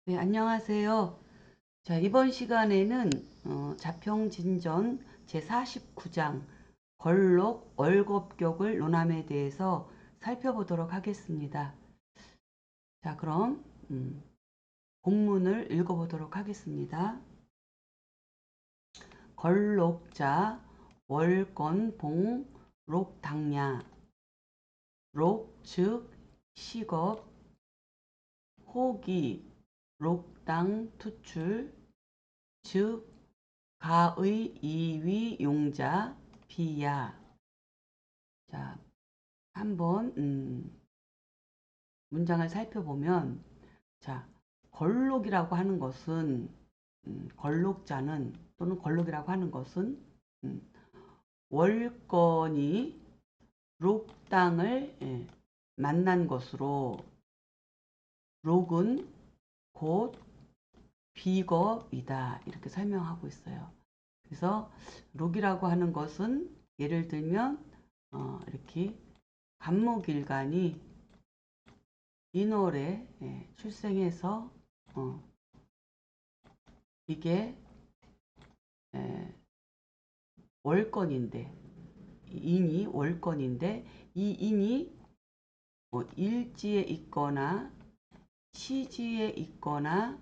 네, 안녕하세요. 자, 이번 시간에는 자평진전 제49장 걸록 월겁격을 논함에 대해서 살펴보도록 하겠습니다. 자, 그럼 본문을 읽어보도록 하겠습니다. 걸록자 월건봉 록당야 록 즉 식업 호기 록당 투출 즉 가의 이위 용자 비야. 자, 한번 문장을 살펴보면, 자, 걸록이라고 하는 것은 걸록자는 또는 걸록이라고 하는 것은 음, 월권이 록당을 만난 것으로, 록은 곧 비겁이다, 이렇게 설명하고 있어요. 그래서 록이라고 하는 것은 예를 들면 이렇게 간목일간이 인월에 출생해서 이게 월건인데, 인이 월건인데 이 인이 뭐 일지에 있거나 시지에 있거나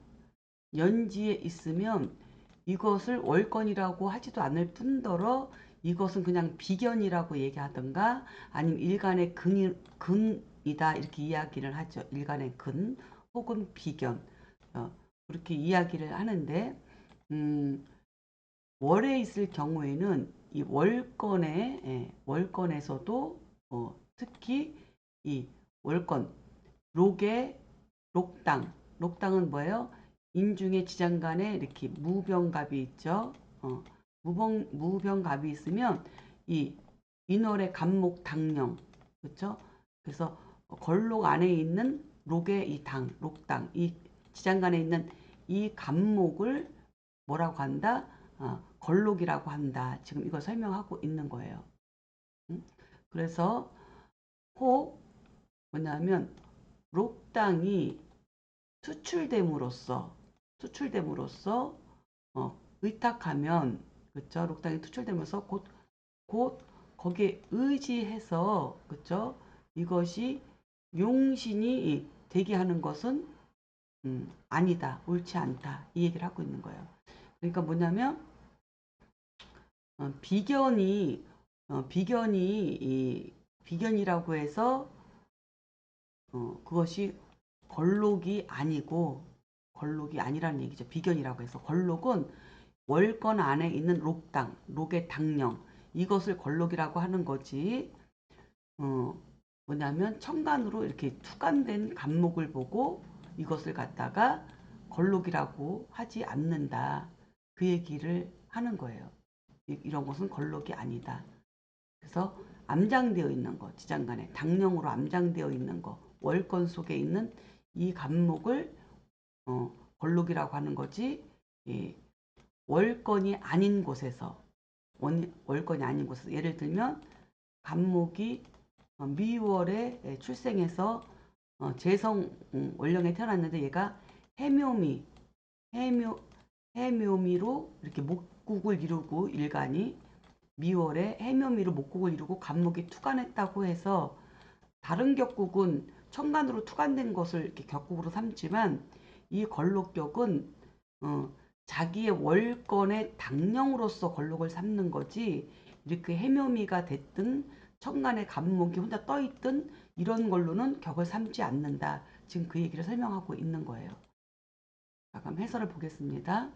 연지에 있으면 이것을 월건이라고 하지도 않을 뿐더러 이것은 그냥 비견이라고 얘기하던가 아니면 일간의 근이다 이렇게 이야기를 하죠. 일간의 근 혹은 비견, 그렇게 이야기를 하는데, 월에 있을 경우에는 이 월건에서도 특히 이 월건 록의 록당은 뭐예요? 인중의 지장간에 이렇게 무병갑이 있죠. 무병갑이 있으면 이 인월의 간목 당령, 그렇죠? 그래서 걸록 안에 있는 록의 이 록당, 이 지장간에 있는 이 간목을 뭐라고 한다? 걸록이라고 한다. 지금 이거 설명하고 있는 거예요. 그래서 혹 뭐냐면 록당이 투출됨으로써 의탁하면, 그렇죠? 록당이 투출되면서 곧 거기에 의지해서, 그렇죠? 이것이 용신이 되게 하는 것은 아니다, 옳지 않다, 이 얘기를 하고 있는 거예요. 그러니까 뭐냐면 비견이 비견이라고 해서 그것이 걸록이 아니라는 얘기죠. 비견이라고 해서 걸록은 월권 안에 있는 록의 당령, 이것을 걸록이라고 하는 거지. 어, 뭐냐면 천간으로 이렇게 투간된 간목을 보고 이것을 갖다가 걸록이라고 하지 않는다, 그 얘기를 하는 거예요. 이런 것은 걸록이 아니다. 그래서 암장되어 있는 거, 지장간에 당령으로 암장되어 있는 거, 월권 속에 있는 이 간목을 걸록이라고 하는 거지. 예, 월권이 아닌 곳에서 월권이 아닌 곳에서 예를 들면 간목이 미월에 출생해서 재성 월령에 태어났는데 얘가 해묘미 해묘 해묘미로 이렇게 목국을 이루고 일간이 미월에 해묘미로 목국을 이루고 간목이 투간했다고 해서 다른 격국은 천간으로 투간된 것을 이렇게 격국으로 삼지만 이 걸록격은 어, 자기의 월권의 당령으로서 걸록을 삼는 거지, 이렇게 해묘미가 됐든 천간의 간목이 혼자 떠있든 이런 걸로는 격을 삼지 않는다. 지금 그 얘기를 설명하고 있는 거예요. 잠깐 해설을 보겠습니다.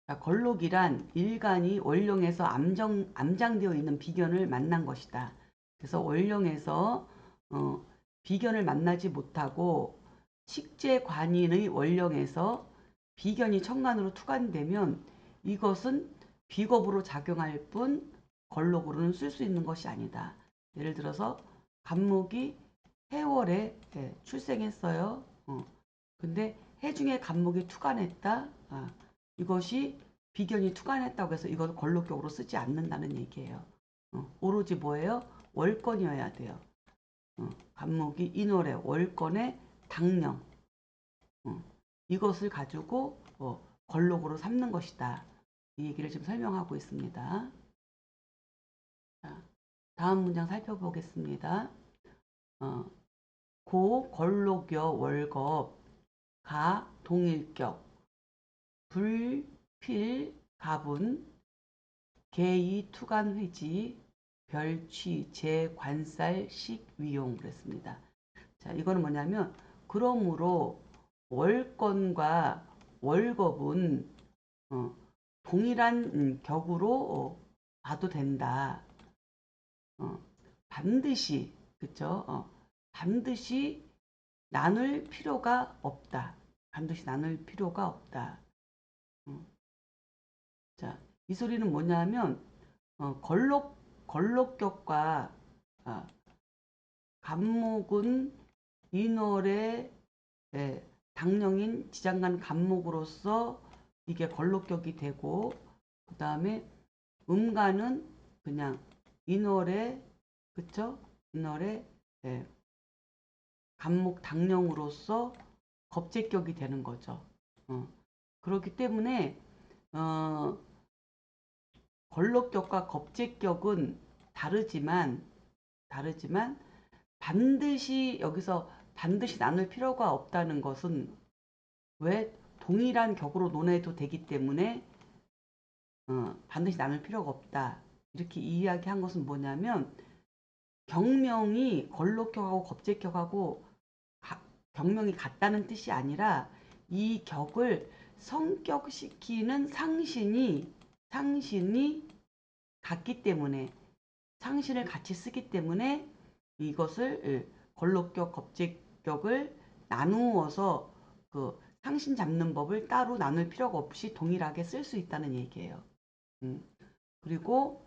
자, 걸록이란 일간이 월령에서 암장되어 있는 비견을 만난 것이다. 그래서 월령에서 비견을 만나지 못하고 식재관인의 월령에서 비견이 천간으로 투간되면 이것은 비겁으로 작용할 뿐 걸록으로는 쓸 수 있는 것이 아니다. 예를 들어서 간목이 해월에 출생했어요. 근데 해중에 간목이 투간했다. 이것이 비견이 투간했다고 해서 이것을 걸록격으로 쓰지 않는다는 얘기예요. 오로지 뭐예요? 월권이어야 돼요. 간목이 인월의 월권의 당령, 이것을 가지고 걸록으로 삼는 것이다. 이 얘기를 지금 설명하고 있습니다. 자, 다음 문장 살펴보겠습니다. 고 걸록여 월겁 가 동일격 불필 갑은 개이 투간회지 별취 재관살 식위용 그랬습니다. 자, 이거는 뭐냐면 그러므로 월건과 월겁은 동일한 격으로 봐도 된다. 반드시 그쵸? 반드시 나눌 필요가 없다. 반드시 나눌 필요가 없다. 자, 이 소리는 뭐냐면 걸록격과 간목은 인월의 당령인 지장간 간목으로서 이게 걸록격이 되고 그 다음에 음간은 그냥 인월의 그쵸? 인월의 간목 당령으로서 겁제격이 되는 거죠. 그렇기 때문에 걸록격과 겁제격은 다르지만 반드시 여기서 반드시 나눌 필요가 없다는 것은 왜 동일한 격으로 논해도 되기 때문에 반드시 나눌 필요가 없다. 이렇게 이야기한 것은 뭐냐면 경명이 걸록격하고 겁제격하고 경명이 같다는 뜻이 아니라 이 격을 성격시키는 상신이 같기 때문에 상신을 같이 쓰기 때문에 이것을 걸록격, 겁제격을 나누어서 그 상신 잡는 법을 따로 나눌 필요가 없이 동일하게 쓸 수 있다는 얘기예요. 그리고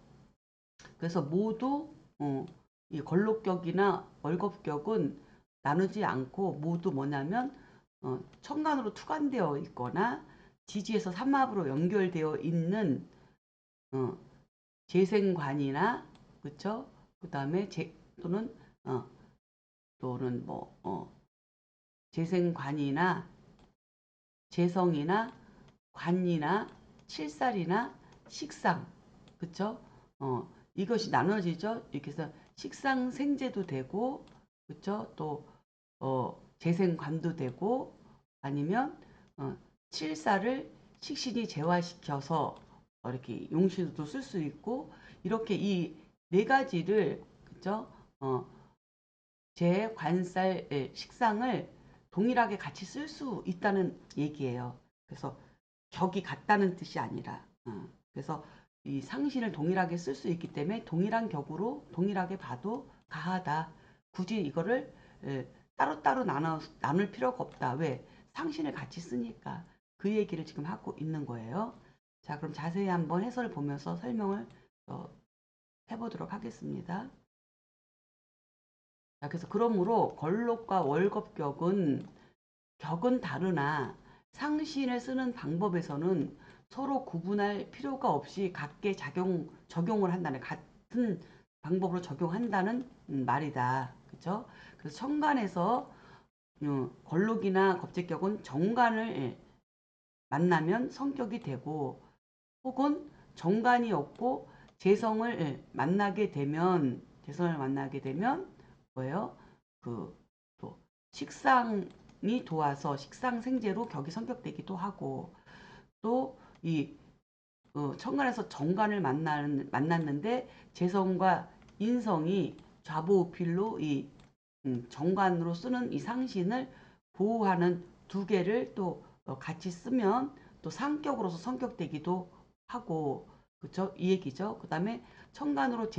그래서 모두 이 걸록격이나 월겁격은 나누지 않고 모두 뭐냐면 천간으로 투관되어 있거나 지지에서 삼합으로 연결되어 있는 재생관이나 그쵸? 그 다음에 또는 뭐 재생관이나 재성이나 관이나 칠살이나 식상 그쵸? 이것이 나눠지죠. 이렇게 해서 식상생재도 되고 그쵸? 또 재생관도 되고 아니면 칠살을 식신이 재화시켜서 이렇게 용신으로도 쓸 수 있고 이렇게 이 네 가지를 그죠? 재관살 식상을 동일하게 같이 쓸 수 있다는 얘기예요. 그래서 격이 같다는 뜻이 아니라 그래서 이 상신을 동일하게 쓸 수 있기 때문에 동일한 격으로 동일하게 봐도 가하다. 굳이 이거를 따로따로 나눌 필요가 없다. 왜? 상신을 같이 쓰니까. 그 얘기를 지금 하고 있는 거예요. 자, 그럼 자세히 한번 해설을 보면서 설명을 해보도록 하겠습니다. 자, 그래서 그러므로 걸록과 월겁격은 격은 다르나 상신을 쓰는 방법에서는 서로 구분할 필요가 없이 각계 적용을 한다는 같은 방법으로 적용한다는 말이다. 그죠? 그래서 천간에서 걸록이나 겁제격은 정간을 만나면 성격이 되고 혹은 정간이 없고 재성을 만나게 되면 뭐예요? 또 식상이 도와서 식상생재로 격이 성격되기도 하고 또 이 천간에서 정간을 만났는데 재성과 인성이 좌보우필로 이 정관으로 쓰는 이 상신을 보호하는 두 개를 또 같이 쓰면 또 상격으로서 성격되기도 하고 그쵸? 이 얘기죠. 그 다음에 천간으로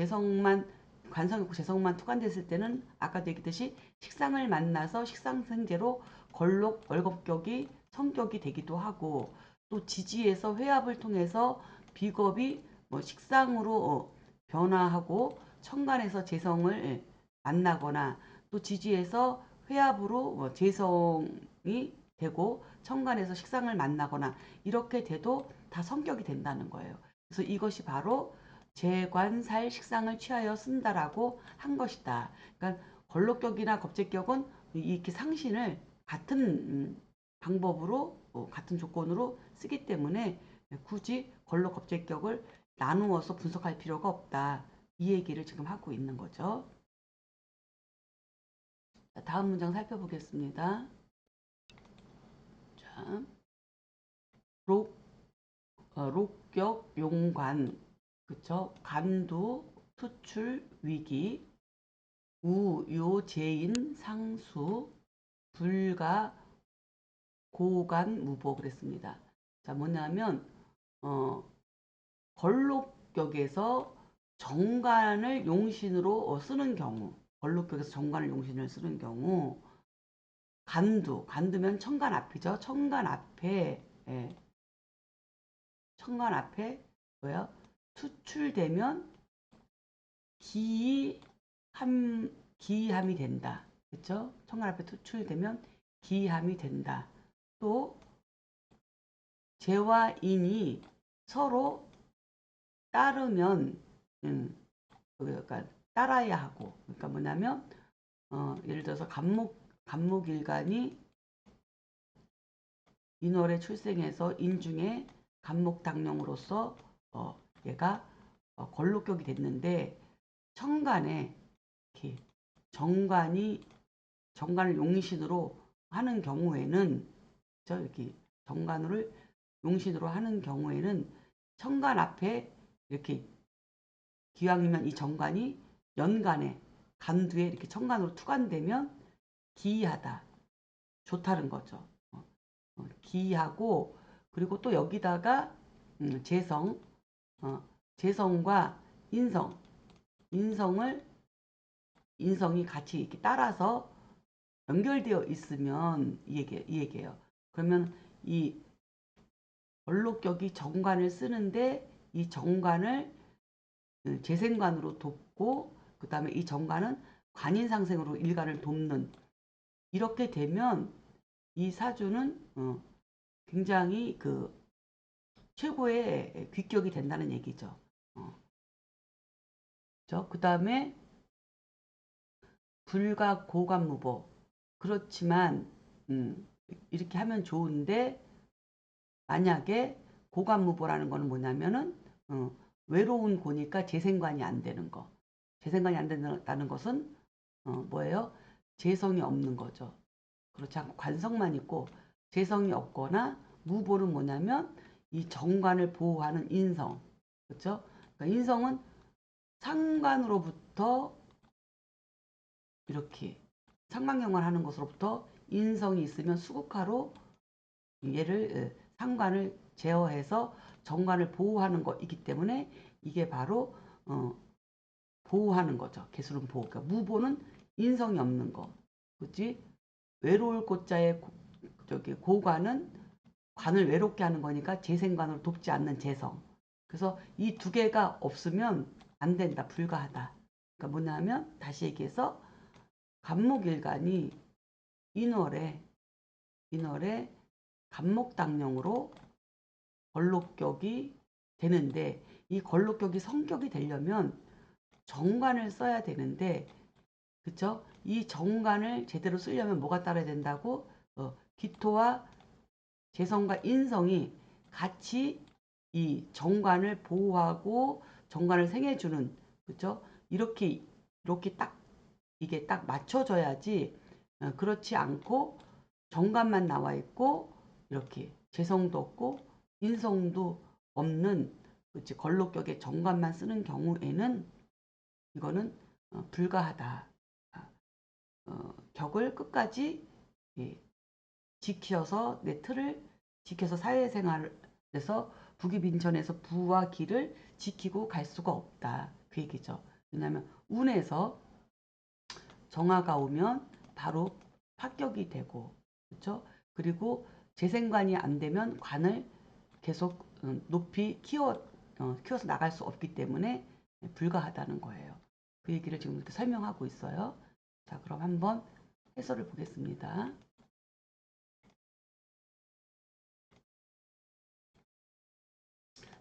관성이 없고 재성만 투관됐을 때는 아까도 얘기했듯이 식상을 만나서 식상생재로 걸록 월겁격이 성격이 되기도 하고 또 지지에서 회합을 통해서 비겁이 뭐 식상으로 변화하고 천간에서 재성을 만나거나 또 지지에서 회합으로 재성이 되고 천간에서 식상을 만나거나 이렇게 돼도 다 성격이 된다는 거예요. 그래서 이것이 바로 재관살 식상을 취하여 쓴다라고 한 것이다. 그러니까 걸록격이나 겁제격은 이렇게 상신을 같은 방법으로 같은 조건으로 쓰기 때문에 굳이 걸록 겁제격을 나누어서 분석할 필요가 없다. 이 얘기를 지금 하고 있는 거죠. 자, 다음 문장 살펴보겠습니다. 자, 록격 용관, 그쵸? 간두 투출 위기, 우요제인 상수, 불가 고간 무보 그랬습니다. 자, 뭐냐면 걸록격에서 정관을 용신으로 쓰는 경우, 걸록격에서 정관을 용신을 쓰는 경우, 간두면 천간 앞이죠. 천간 앞에, 예, 천간 앞에 뭐야? 투출되면 기함이 된다. 그렇죠? 천간 앞에 투출되면 기함이 된다. 또 재와 인이 서로 따르면 그러니까 따라야 하고, 그러니까 뭐냐면 예를 들어서 간목일간이 인월에 출생해서 인중에 간목당령으로서 얘가 걸록격이 됐는데 천간에 이렇게 정관을 용신으로 하는 경우에는 이렇게 정관을 용신으로 하는 경우에는 천간 앞에 이렇게 기왕이면 이 정관이 연간에 간두에 이렇게 천간으로 투관되면 기이하다, 좋다는 거죠. 기이하고, 그리고 또 여기다가 재성, 재성과 인성이 같이 이렇게 따라서 연결되어 있으면 이 얘기예요. 그러면 이 걸록격이 정관을 쓰는데 이 정관을 재생관으로 돕고, 그 다음에 이 정관은 관인상생으로 일간을 돕는, 이렇게 되면 이 사주는 굉장히 그 최고의 귀격이 된다는 얘기죠. 그 다음에 불가 고관무보, 그렇지만 이렇게 하면 좋은데, 만약에 고관무보라는 거는 뭐냐면은 외로운 고니까 재생관이 안 되는 거. 재생관이 안 된다는 것은 뭐예요? 재성이 없는 거죠. 그렇지 않고 관성만 있고 재성이 없거나, 무보는 뭐냐면 이 정관을 보호하는 인성. 그렇죠? 그러니까 인성은 상관으로부터 이렇게 상관경을 하는 것으로부터 인성이 있으면 수국하로 얘를 상관을 제어해서 정관을 보호하는 것이기 때문에 이게 바로 보호하는 거죠. 개수는 보호. 그러니까 무보는 인성이 없는 거. 그렇지? 외로울 고자의 고관은 관을 외롭게 하는 거니까 재생관을 돕지 않는 재성. 그래서 이 두 개가 없으면 안 된다. 불가하다. 그러니까 뭐냐면 다시 얘기해서 간목일간이 인월에 간목당령으로 걸록격이 되는데, 이 걸록격이 성격이 되려면 정관을 써야 되는데, 그쵸? 이 정관을 제대로 쓰려면 뭐가 따라야 된다고? 기토와 재성과 인성이 같이 이 정관을 보호하고 정관을 생해주는, 그쵸? 이렇게 이게 딱 맞춰져야지. 그렇지 않고 정관만 나와 있고 이렇게 재성도 없고 인성도 없는, 그치, 걸록격의 정관만 쓰는 경우에는 이거는 불가하다. 격을 끝까지, 예, 지켜서 내 틀을 지켜서 사회생활에서 부귀빈천에서 부와 기를 지키고 갈 수가 없다. 그 얘기죠. 왜냐하면 운에서 정화가 오면 바로 합격이 되고, 그렇죠? 그리고 재생관이 안 되면 관을 계속 높이 키워서 나갈 수 없기 때문에 불가하다는 거예요. 그 얘기를 지금 이렇게 설명하고 있어요. 자, 그럼 한번 해설을 보겠습니다.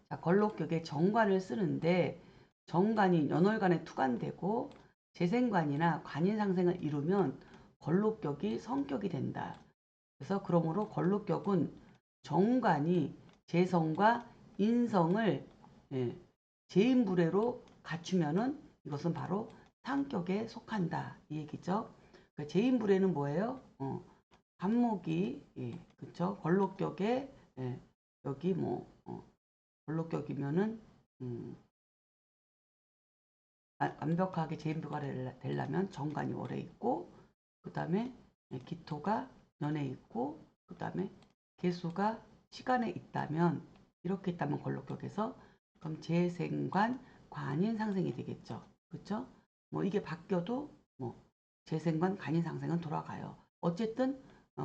자, 걸록격에 정관을 쓰는데 정관이 연월간에 투관되고 재생관이나 관인상생을 이루면 걸록격이 성격이 된다. 그래서 그러므로 걸록격은 정관이 재성과 인성을 예, 제인불회로 갖추면은 이것은 바로 상격에 속한다 이 얘기죠. 그러니까 제인불회는 뭐예요? 간목이 그쵸? 걸록격에 여기 뭐 걸록격이면은 완벽하게 제인부가 되려면 정관이 월에 있고 그 다음에 기토가 년에 있고 그 다음에 개수가 시간에 있다면 이렇게 있다면 걸록격에서 그럼 재생관 관인 상생이 되겠죠. 그렇죠? 뭐 이게 바뀌어도 뭐 재생관 관인 상생은 돌아가요. 어쨌든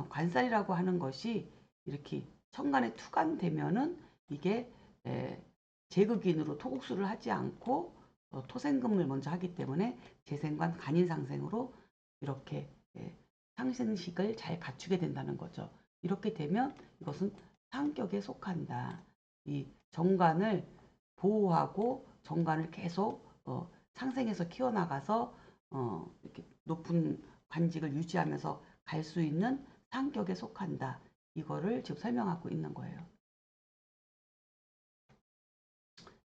관살이라고 하는 것이 이렇게 천간에 투관되면은 이게 제극인으로 토국수를 하지 않고 토생금을 먼저 하기 때문에 재생관 간인상생으로 이렇게 상생식을 잘 갖추게 된다는 거죠. 이렇게 되면 이것은 상격에 속한다. 이 정관을 보호하고 정관을 계속 상생해서 키워나가서 이렇게 높은 관직을 유지하면서 갈 수 있는 상격에 속한다. 이거를 지금 설명하고 있는 거예요.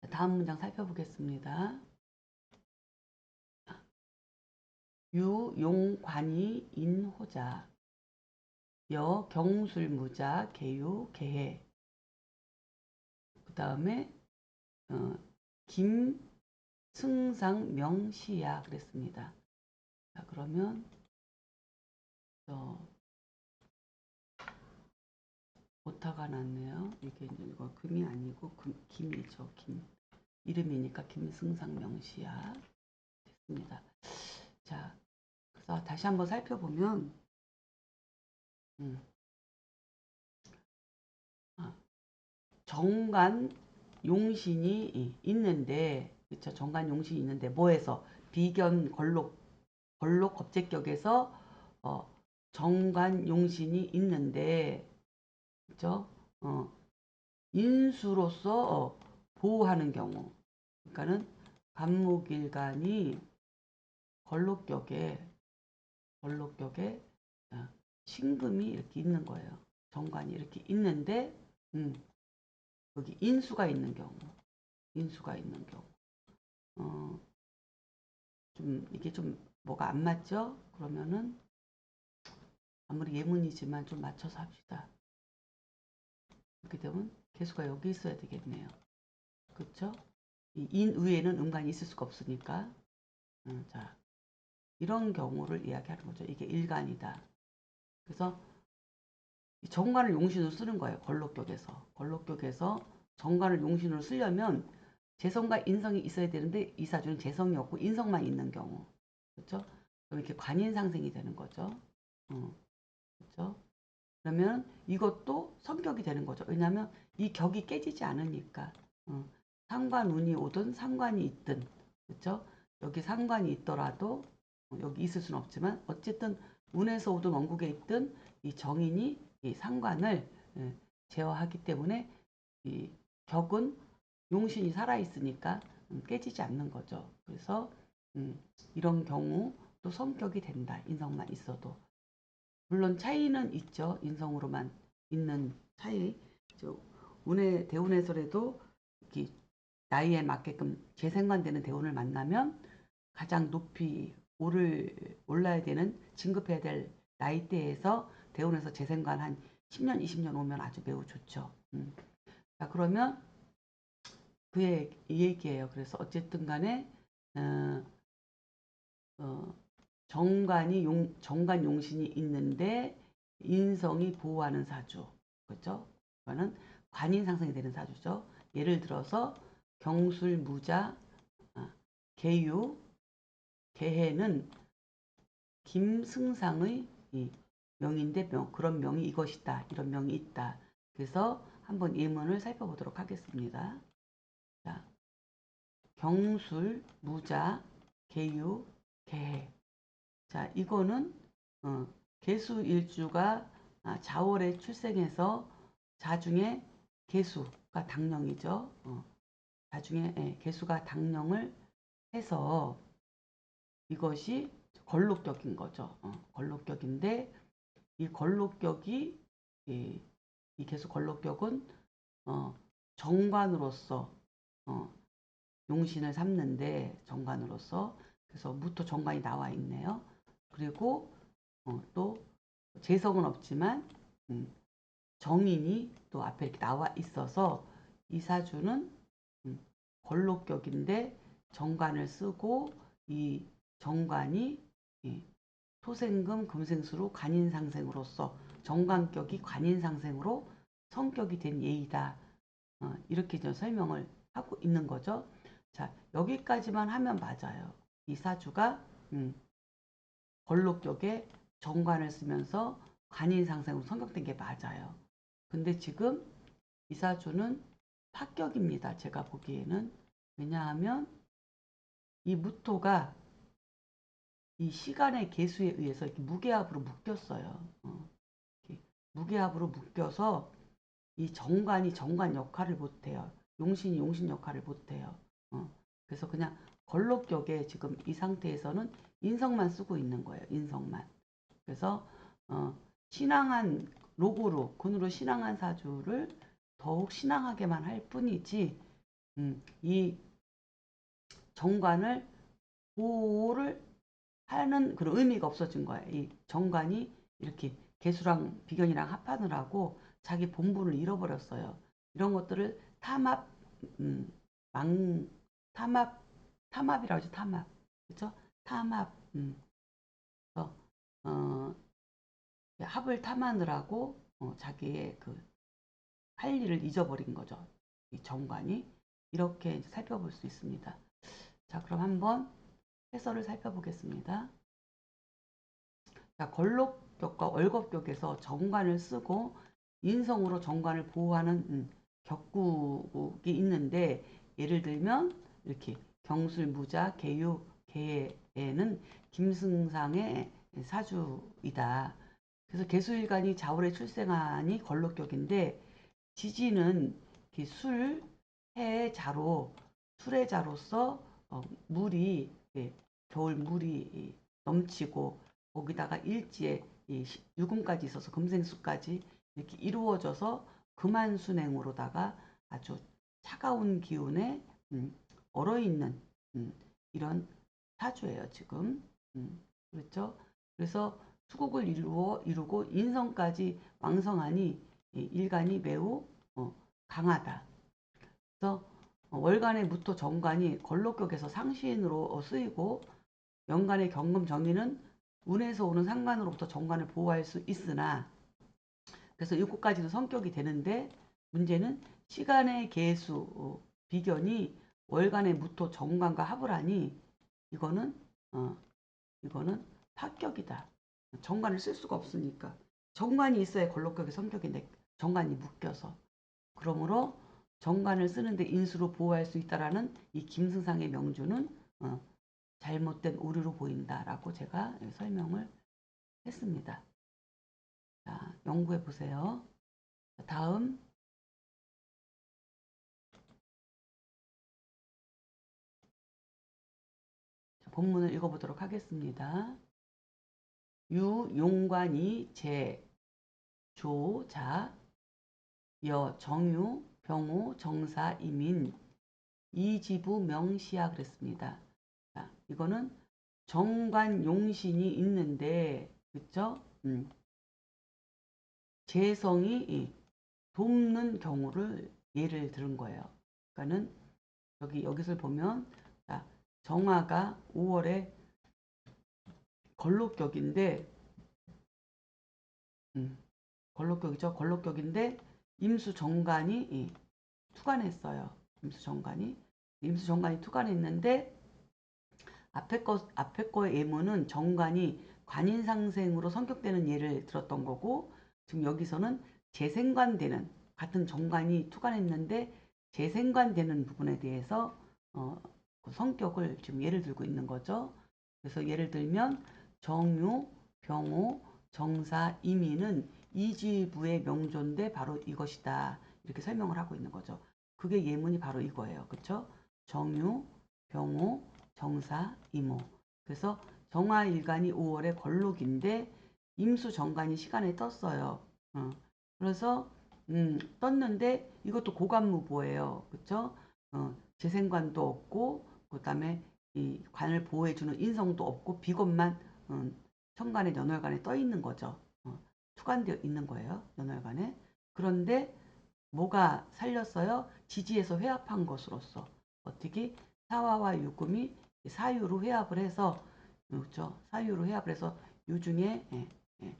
다음 문장 살펴보겠습니다. 유용관이 인호자 여경술무자 개유개해 그 다음에 김승상명시야 그랬습니다. 자 그러면 오타가 났네요. 이게 이거 금이 아니고 김이죠. 김 이름이니까 김승상명시야 됐습니다. 자 그래서 다시 한번 살펴보면 정관 용신이 있는데 그쵸 정관 용신이 있는데 뭐해서 비견 걸록 겁재격에서 정관 용신이 있는데 그쵸 인수로서 보호하는 경우 그러니까는 간목일간이 걸록격에 신금이 이렇게 있는 거예요. 정관이 이렇게 있는데 여기 인수가 있는 경우 좀 이게 좀 뭐가 안 맞죠? 그러면은 아무리 예문이지만 좀 맞춰서 합시다. 이렇게 되면 개수가 여기 있어야 되겠네요. 그렇죠? 이 인 위에는 음간이 있을 수가 없으니까 자 이런 경우를 이야기하는 거죠. 이게 일간이다. 그래서 정관을 용신으로 쓰는 거예요. 걸록격에서 정관을 용신으로 쓰려면 재성과 인성이 있어야 되는데 이 사주는 재성이 없고 인성만 있는 경우 그렇죠? 그럼 이렇게 관인상생이 되는 거죠. 그렇죠? 그러면 이것도 성격이 되는 거죠. 왜냐하면 이 격이 깨지지 않으니까 상관운이 오든 상관이 있든 그렇죠? 여기 상관이 있더라도 여기 있을 수는 없지만 어쨌든 운에서 오든 원국에 있든 이 정인이 이 상관을 제어하기 때문에 이 격은 용신이 살아있으니까 깨지지 않는 거죠. 그래서 이런 경우 또 성격이 된다. 인성만 있어도. 물론 차이는 있죠. 인성으로만 있는 차이. 운의 대운에서라도 나이에 맞게끔 재생관되는 대운을 만나면 가장 높이 올라야 되는 진급해야 될 나이대에서 대운에서 재생관 한 10년, 20년 오면 아주 매우 좋죠. 자 그러면 이 얘기예요. 그래서 어쨌든 간에 정관 용신이 있는데 인성이 보호하는 사주. 그렇죠? 그거는 관인 상승이 되는 사주죠. 예를 들어서 경술, 무자, 개유, 개해는 김승상의 명인데 그런 명이 이것이다. 이런 명이 있다. 그래서 한번 예문을 살펴보도록 하겠습니다. 자, 경술, 무자, 개유, 개해. 자, 이거는 개수일주가 자월에 출생해서 자중에 개수가 당령이죠. 자중에 개수가 당령을 해서 이것이 걸록격인 거죠. 걸록격인데 이 걸록격이 이 개수 걸록격은 정관으로서 용신을 삼는데 정관으로서 그래서 무토 정관이 나와 있네요. 그리고 또 재성은 없지만 정인이 또 앞에 이렇게 나와 있어서 이 사주는 걸록격인데 정관을 쓰고 이 정관이 토생금 금생수로 관인상생으로서 정관격이 관인상생으로 성격이 된 예이다. 이렇게 좀 설명을 하고 있는 거죠. 자, 여기까지만 하면 맞아요. 이 사주가 걸록격에 정관을 쓰면서 관인상생으로 성격된 게 맞아요. 근데 지금 이 사주는 파격입니다. 제가 보기에는. 왜냐하면 이 무토가 이 시간의 개수에 의해서 이렇게 무게합으로 묶였어요. 이렇게 무게합으로 묶여서 이 정관이 정관 역할을 못해요. 용신이 용신 역할을 못해요. 그래서 그냥 걸록격에 지금 이 상태에서는 인성만 쓰고 있는 거예요. 인성만. 그래서 신앙한 로고로 군으로 신앙한 사주를 더욱 신앙하게만 할 뿐이지 이 정관을 보호를 하는 그런 의미가 없어진 거예요. 이 정관이 이렇게 개수랑 비견이랑 합판을 하고 자기 본분을 잃어버렸어요. 이런 것들을 탐합, 망, 탐합이라고 하죠. 탐합. 그렇죠? 탐합. 그래서 합을 탐하느라고 자기의 그 할 일을 잊어버린 거죠. 이 정관이. 이렇게 이제 살펴볼 수 있습니다. 자, 그럼 한번 해설을 살펴보겠습니다. 자, 걸록격과 월겁격에서 정관을 쓰고 인성으로 정관을 보호하는 격국이 있는데 예를 들면 이렇게 경술, 무자, 계유, 계에는 김승상의 사주이다. 그래서 개수일간이 자월에 출생하니 걸록격인데 지지는 술, 해, 자로 술의 자로서 물이 겨울 물이 넘치고 거기다가 일지에 유금까지 있어서 금생수까지 이렇게 이루어져서 금한순행으로다가 아주 차가운 기운에 얼어있는 이런 사주예요 지금. 그렇죠? 그래서 수국을 이루고 인성까지 왕성하니 일간이 매우 강하다. 그래서 월간의 무토 정관이 걸록격에서 상신으로 쓰이고 연간의 경금 정인은 운에서 오는 상관으로부터 정관을 보호할 수 있으나 그래서 이것까지도 성격이 되는데 문제는 시간의 계수 비견이 월간의 무토 정관과 합을 하니 이거는 파격이다. 정관을 쓸 수가 없으니까 정관이 있어야 걸록격의 성격인데 정관이 묶여서 그러므로 정관을 쓰는데 인수로 보호할 수 있다라는 이 김승상의 명주는 잘못된 오류로 보인다라고 제가 설명을 했습니다. 자, 연구해 보세요. 다음 본문을 읽어보도록 하겠습니다. 유용관이 제, 조, 자, 여, 정유, 병호, 정사, 이민, 이지부, 명시야 그랬습니다. 자, 이거는 정관 용신이 있는데 그쵸? 재성이 돕는 경우를 예를 들은 거예요. 그러니까는 여기서 보면 자, 정화가 5월에 걸록격인데 걸록격이죠. 걸록격인데 임수정관이 투관했어요. 임수정관이 투관했는데 앞에 거의 예문은 정관이 관인상생으로 성격되는 예를 들었던 거고 지금 여기서는 재생관되는 같은 정관이 투관했는데 재생관되는 부분에 대해서 그 성격을 지금 예를 들고 있는 거죠. 그래서 예를 들면 정유, 병호, 정사, 이민은 이지부의 명조인데 바로 이것이다. 이렇게 설명을 하고 있는 거죠. 그게 예문이 바로 이거예요. 그렇죠? 정유, 병호, 정사, 이모. 그래서 정화일간이 5월에 걸록인데 임수 정관이 시간에 떴어요. 그래서 떴는데 이것도 고관무보예요. 그쵸? 재생관도 없고 그다음에 이 관을 보호해주는 인성도 없고 비겁만 천간에 연월간에 떠 있는 거죠. 투관되어 있는 거예요. 연월간에. 그런데 뭐가 살렸어요? 지지에서 회합한 것으로서 어떻게 사화와 유금이 사유로 회합을 해서 그렇죠? 사유로 회합을 해서 유중에 예,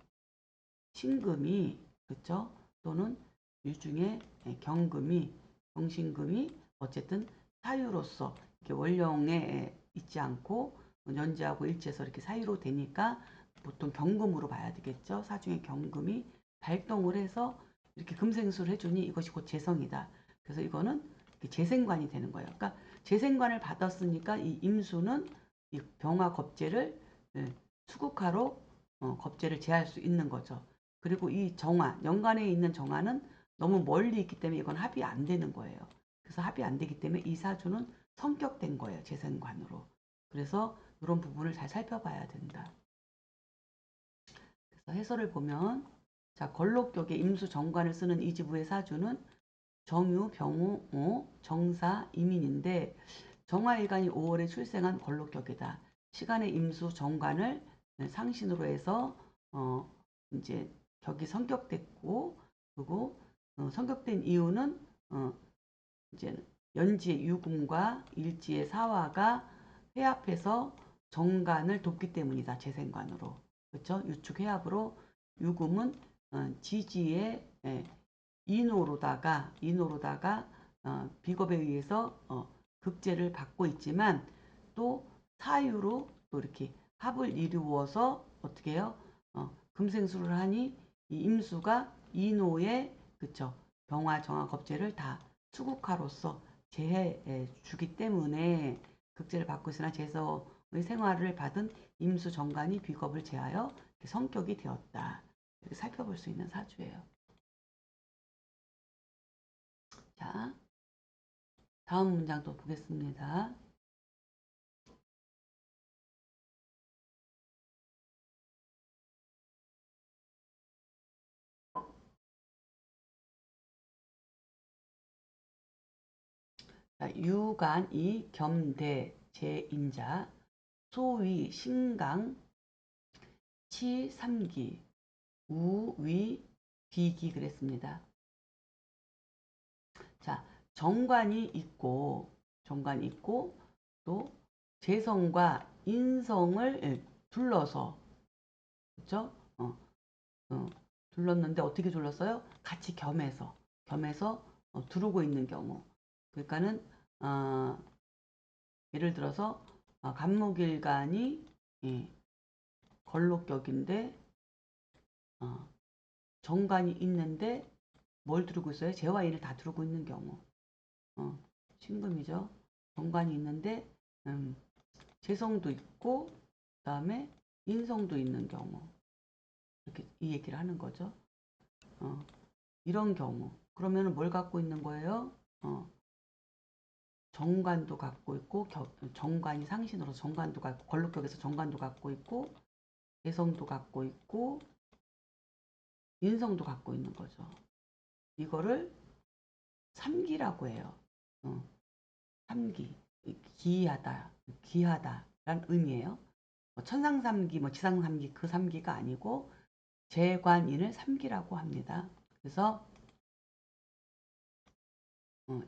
신금이 그렇죠? 또는 유중에 경금이 경신금이 어쨌든 사유로서 이렇게 원령에 있지 않고 연지하고 일치해서 이렇게 사유로 되니까 보통 경금으로 봐야 되겠죠. 사중에 경금이 발동을 해서 이렇게 금생수를 해주니 이것이 곧 재성이다. 그래서 이거는 재생관이 되는 거예요. 그러니까 재생관을 받았으니까 이 임수는 이 병화 겁재를 수국화로 겁재를 제할 수 있는 거죠. 그리고 이 정화, 연간에 있는 정화는 너무 멀리 있기 때문에 이건 합이 안 되는 거예요. 그래서 합이 안 되기 때문에 이 사주는 성격된 거예요. 재생관으로. 그래서 이런 부분을 잘 살펴봐야 된다. 그래서 해설을 보면 자 걸록격에 임수 정관을 쓰는 이지부의 사주는 정유, 병우, 정사, 이민인데 정화일간이 5월에 출생한 걸록격이다. 시간의 임수 정관을 상신으로 해서 이제 격이 성격됐고 그리고 성격된 이유는 이제 연지의 유금과 일지의 사화가 회합해서 정관을 돕기 때문이다. 재생관으로. 그렇죠? 유축 회합으로 유금은 지지의 인호로다가 비겁에 의해서 극제를 받고 있지만 또 사유로 또 이렇게 합을 이루어서 어떻게 해요? 금생수를 하니 이 임수가 인호의 그쵸 병화 정화 겁제를 다 수국화로서 제해 주기 때문에 극제를 받고 있으나 재성의 생활을 받은 임수 정관이 비겁을 제하여 성격이 되었다. 이렇게 살펴볼 수 있는 사주예요. 자, 다음 문장 또 보겠습니다. 자, 유간이 겸대 제인자 소위 신강 치삼기 우위 비기 그랬습니다. 자, 정관이 있고 또 재성과 인성을 둘러서 그렇죠? 둘렀는데 어떻게 둘렀어요? 같이 겸해서 두르고 있는 경우. 그러니까는 예를 들어서 간목일간이 걸록격인데 정관이 있는데 뭘 두르고 있어요? 재와 인을 다 두르고 있는 경우. 신금이죠. 정관이 있는데 재성도 있고 그다음에 인성도 있는 경우. 이렇게 이 얘기를 하는 거죠. 이런 경우. 그러면 뭘 갖고 있는 거예요? 정관도 갖고 있고 정관이 상신으로 정관도 갖고 걸록격에서 정관도 갖고 있고 재성도 갖고 있고 인성도 갖고 있는 거죠. 이거를 삼기라고 해요. 삼기 귀하다라는 의미예요. 천상삼기, 지상삼기 그 삼기가 아니고 재관인을 삼기라고 합니다. 그래서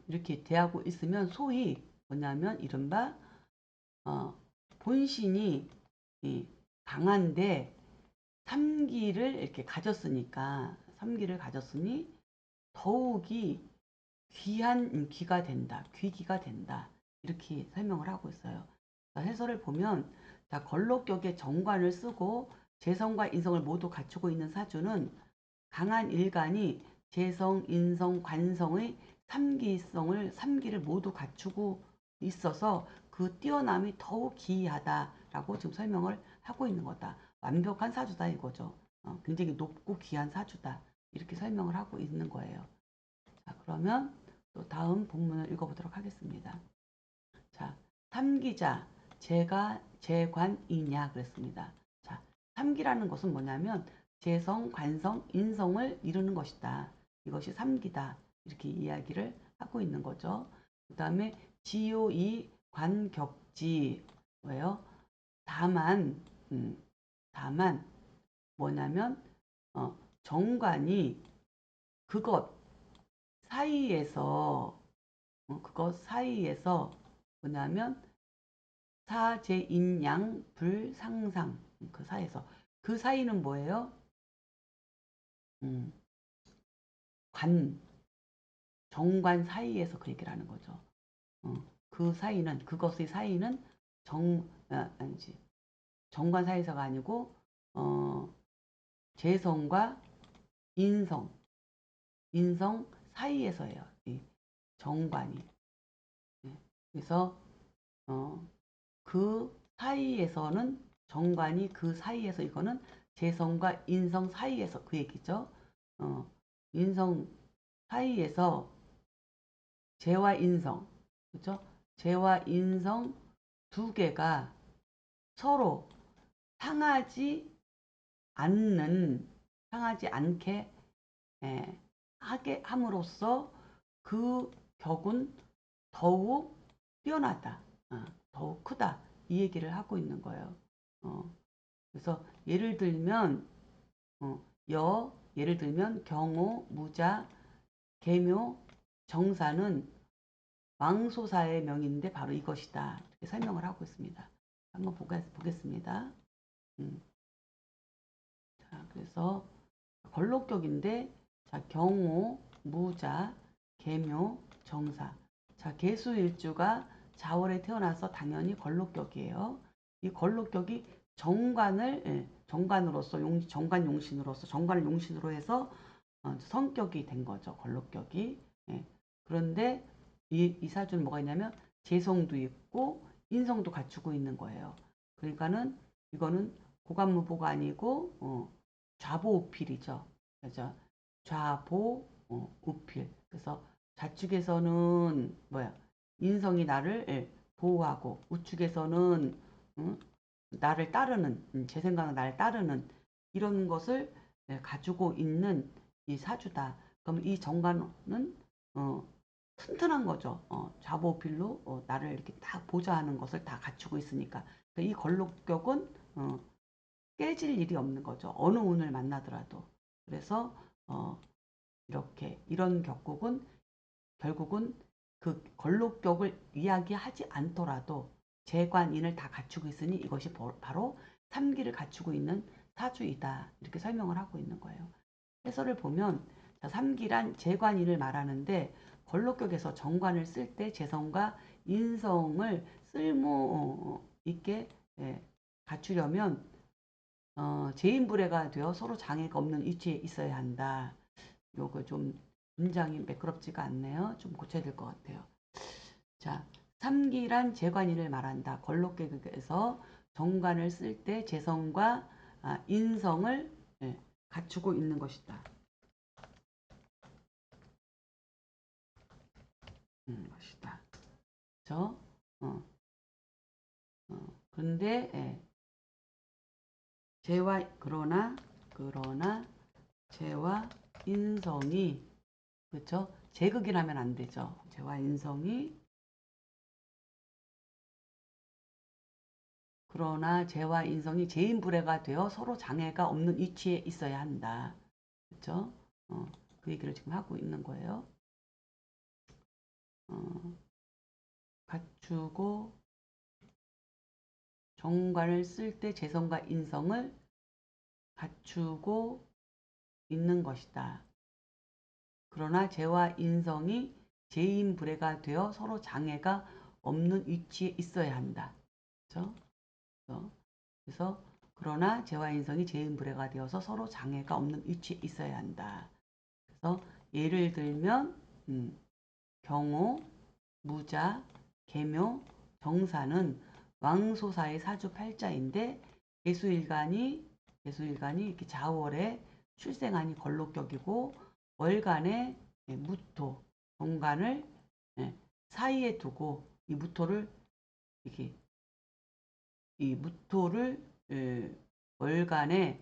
이렇게 대하고 있으면 소위 뭐냐면 이른바 본신이 강한데 삼기를 이렇게 가졌으니까 삼기를 가졌으니 더욱이 귀한 귀가 된다. 귀기가 된다. 이렇게 설명을 하고 있어요. 해설을 보면 자, 걸록격의 정관을 쓰고 재성과 인성을 모두 갖추고 있는 사주는 강한 일간이 재성, 인성, 관성의 삼기를 모두 갖추고 있어서 그 뛰어남이 더욱 기이하다라고 지금 설명을 하고 있는 거다. 완벽한 사주다 이거죠. 굉장히 높고 귀한 사주다. 이렇게 설명을 하고 있는 거예요. 자, 그러면 또 다음 본문을 읽어보도록 하겠습니다. 자, 삼기자, 재관이냐 그랬습니다. 자, 삼기라는 것은 뭐냐면 재성, 관성, 인성을 이루는 것이다. 이것이 삼기다. 이렇게 이야기를 하고 있는 거죠. 그 다음에 지요이 관격지 뭐예요? 다만 다만 뭐냐면 정관이 그것 사이에서 그것 사이에서 뭐냐면 사제인양 불상상 그 사이에서 그 사이는 뭐예요? 음, 관 정관 사이에서 그 얘기를 하는 거죠. 그 사이는 그것의 사이는 아니지 정관 사이에서가 아니고 재성과 인성 사이에서예요. 이 정관이. 네. 그래서 그 사이에서는 정관이 그 사이에서 이거는 재성과 인성 사이에서 그 얘기죠. 어, 인성 사이에서 재와 인성 그죠? 재와 인성 두 개가 서로 상하지 않는 상하지 않게 하게 함으로써 그 격은 더욱 뛰어나다. 더욱 크다. 이 얘기를 하고 있는 거예요. 그래서 예를 들면 예를 들면 경호, 무자, 계묘, 정사는 왕소사의 명인데 바로 이것이다. 이렇게 설명을 하고 있습니다. 한번 보겠습니다. 자, 그래서 걸록격인데 자, 경호, 무자, 계묘, 정사. 자, 계수일주가 자월에 태어나서 당연히 걸록격이에요. 이 걸록격이 정관으로서 정관 용신으로서 정관을 용신으로 해서 성격이 된 거죠. 걸록격이. 예. 그런데 이 사주는 뭐가 있냐면 재성도 있고 인성도 갖추고 있는 거예요. 그러니까는 이거는 고관무보가 아니고 좌보우필이죠. 그죠? 좌보우필. 그래서 좌측에서는 뭐야? 인성이 나를 보호하고 우측에서는 나를 따르는 제 생각은 나를 따르는 이런 것을 가지고 있는 이 사주다. 그럼 이 정관은 튼튼한 거죠. 좌보우필로 나를 이렇게 딱 보좌하는 것을 다 갖추고 있으니까. 그러니까 이 걸록격은 깨질 일이 없는 거죠. 어느 운을 만나더라도. 그래서 이렇게 이런 격국은 결국은 그 걸록격을 이야기하지 않더라도 재관인을 다 갖추고 있으니 이것이 바로 삼기를 갖추고 있는 사주이다. 이렇게 설명을 하고 있는 거예요. 해설을 보면 자, 삼기란 재관인을 말하는데 걸록격에서 정관을 쓸 때 재성과 인성을 쓸모 있게 갖추려면 제인불해가 되어 서로 장애가 없는 위치에 있어야 한다. 요거 좀 문장이 매끄럽지가 않네요. 좀 고쳐야 될 것 같아요. 자, 삼기란 재관인을 말한다. 걸록계급에서 정관을 쓸 때 재성과 인성을 갖추고 있는 것이다. 것이다. 그렇죠? 그런데 그러나 재와 인성이 그렇죠? 제극이라면 안 되죠. 재와 인성이 그러나 재와 인성이 재인불해가 되어 서로 장애가 없는 위치에 있어야 한다. 그렇죠? 그 얘기를 지금 하고 있는 거예요. 갖추고 정관을 쓸 때 재성과 인성을 갖추고 있는 것이다. 그러나 재와 인성이 재인불해가 되어 서로 장애가 없는 위치에 있어야 한다. 그렇죠? 그래서 그러나 재와 인성이 재인불해가 되어서 서로 장애가 없는 위치에 있어야 한다. 그래서 예를 들면 경호, 무자, 계묘, 정사는 왕소사의 사주 팔자인데 개수일간이 이렇게 자월에 출생하니 걸록격이고 월간에 무토, 정관을 사이에 두고 이 무토를 이렇게 이 무토를 월간에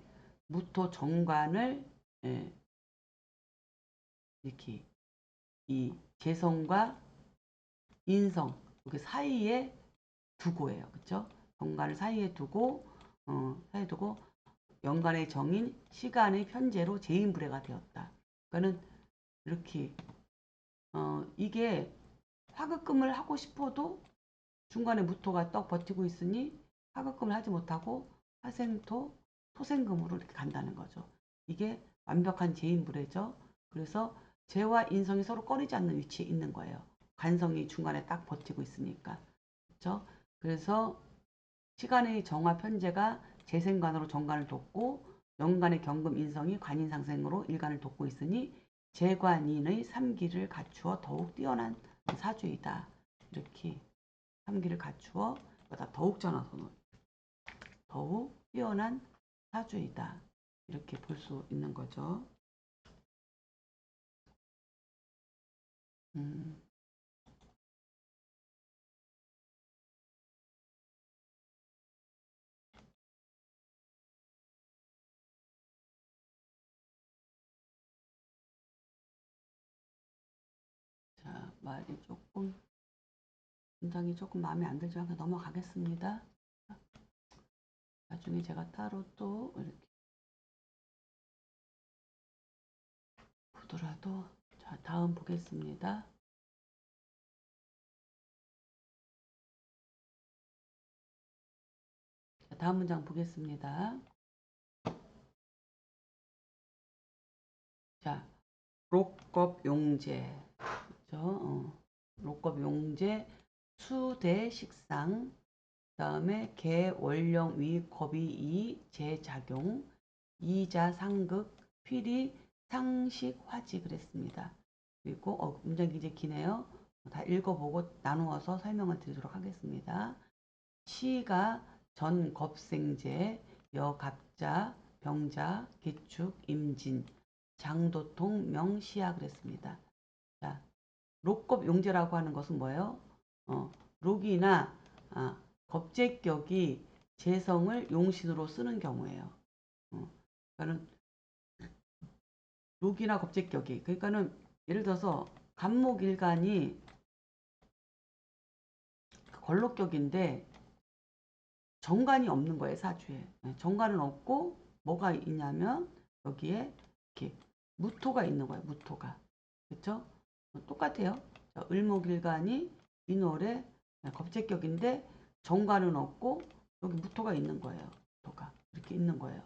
무토 정관을 예, 이렇게 이 재성과 인성 여기 사이에 두고예요. 그쵸? 정관을 사이에 두고 사이에 두고 연간의 정인 시간의 편제로 제인불해가 되었다. 그러니까는 이렇게 이게 화급금을 하고 싶어도 중간에 무토가 떡 버티고 있으니 화급금을 하지 못하고 화생토, 토생금으로 이렇게 간다는 거죠. 이게 완벽한 제인불해죠. 그래서 재와 인성이 서로 꺼리지 않는 위치에 있는 거예요. 관성이 중간에 딱 버티고 있으니까. 그렇죠? 그래서 시간의 정화 편제가 재생관으로 정관을 돕고 연간의 경금 인성이 관인상생으로 일간을 돕고 있으니 재관인의 삼기를 갖추어 더욱 뛰어난 사주이다. 이렇게 삼기를 갖추어 더욱잖아 손을 더욱 뛰어난 사주이다. 이렇게 볼 수 있는 거죠. 음. 자, 말이 조금 문장이 조금 마음에 안 들지만 그냥 넘어가겠습니다. 나중에 제가 따로 또 이렇게 보더라도 자, 다음 보겠습니다. 자, 다음 문장 보겠습니다. 자, 록겁용제 그렇죠? 록겁용제 수대식상 그다음에 개월령위 겁이 재작용 이자상극 필히 상식화지 그랬습니다. 그리고 문장이 이제 기네요. 다 읽어보고 나누어서 설명을 드리도록 하겠습니다. 시가 전겁생제, 여갑자, 병자, 개축, 임진, 장도통, 명시야 그랬습니다. 자, 록겁용제라고 하는 것은 뭐예요? 록이나 겁제격이 재성을 용신으로 쓰는 경우예요. 그러니까는 록이나 겁제격이 그러니까는 예를 들어서 간목일간이 걸록격인데 정관이 없는 거예요, 사주에. 정관은 없고 뭐가 있냐면 여기에 이렇게 무토가 있는 거예요, 무토가. 그렇죠? 똑같아요. 자, 을목일간이 인월에 겁제격인데 정관은 없고 여기 무토가 있는 거예요. 무토가 이렇게 있는 거예요.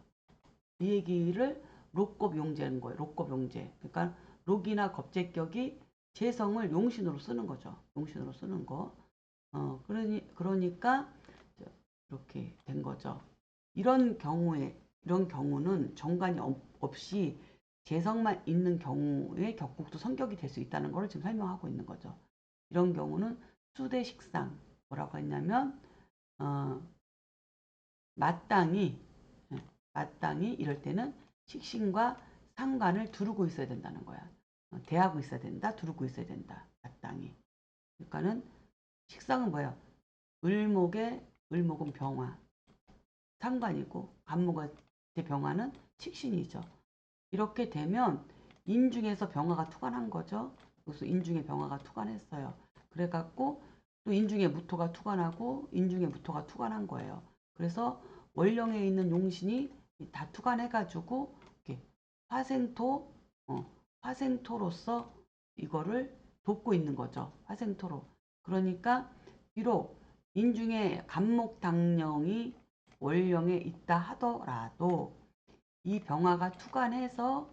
이 얘기를 록겁용제는 거예요. 록겁용제. 그러니까 록이나 겁제격이 재성을 용신으로 쓰는 거죠. 용신으로 쓰는 거. 그러니까 이렇게 된 거죠. 이런 경우는 정관이 없이 재성만 있는 경우에 격국도 성격이 될 수 있다는 걸 지금 설명하고 있는 거죠. 이런 경우는 수대식상 뭐라고 했냐면 마땅히 이럴 때는 식신과 상관을 두르고 있어야 된다는 거야. 대하고 있어야 된다. 두르고 있어야 된다. 마땅히. 그러니까는 식상은 뭐야? 을목은 병화. 상관이고 간목의 병화는 식신이죠. 이렇게 되면 인중에서 병화가 투관한 거죠. 그래서 인중에 병화가 투관했어요. 그래갖고 또 인중에 무토가 투관하고 인중에 무토가 투관한 거예요. 그래서 월령에 있는 용신이 다 투관해가지고 이렇게 화생토, 화생토로서 이거를 돕고 있는 거죠. 화생토로. 그러니까 비록 인중에 간목당령이 월령에 있다 하더라도 이 병화가 투관해서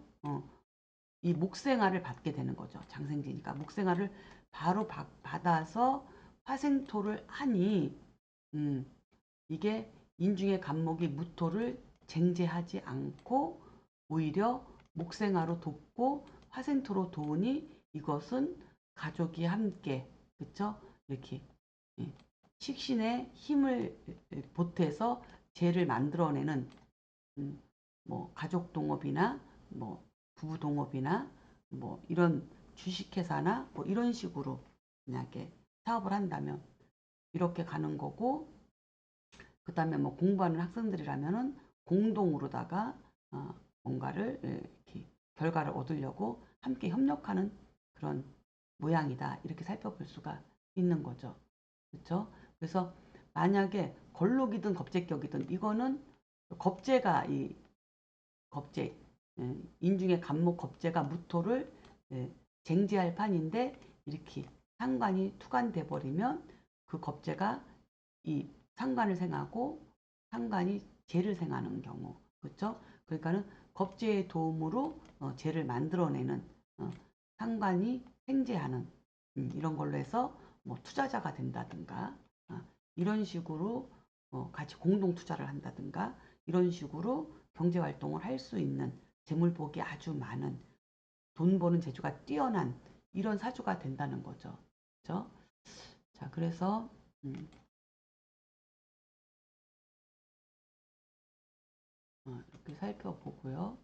이 목생화를 받게 되는 거죠. 장생지니까 목생화를 바로 받아서 화생토를 하니 이게 인중의 간목이 무토를 쟁제하지 않고 오히려 목생화로 돕고 화생토로 도우니 이것은 가족이 함께 그쵸? 이렇게 식신의 힘을 보태서 재를 만들어내는 뭐 가족 동업이나 뭐 부부 동업이나 뭐 이런 주식회사나 뭐 이런 식으로 만약에 사업을 한다면 이렇게 가는 거고 그 다음에 뭐 공부하는 학생들이라면은 공동으로다가 뭔가를 이렇게 결과를 얻으려고 함께 협력하는 그런 모양이다. 이렇게 살펴볼 수가 있는 거죠. 그렇죠? 그래서 만약에 걸록이든 겁제격이든 이거는 겁제가 이 겁제 인중의 간목 겁제가 무토를 쟁제할 판인데 이렇게 상관이 투관돼 버리면 그 겁제가 이 상관을 생하고 상관이 재를 생하는 경우 그렇죠? 그러니까는 겁제의 도움으로 재를 만들어내는 상관이 생재하는 이런 걸로 해서 뭐 투자자가 된다든가 이런 식으로 같이 공동 투자를 한다든가 이런 식으로 경제 활동을 할 수 있는 재물복이 아주 많은 돈 버는 재주가 뛰어난 이런 사주가 된다는 거죠. 그렇죠? 자, 그래서 이렇게 살펴보고요.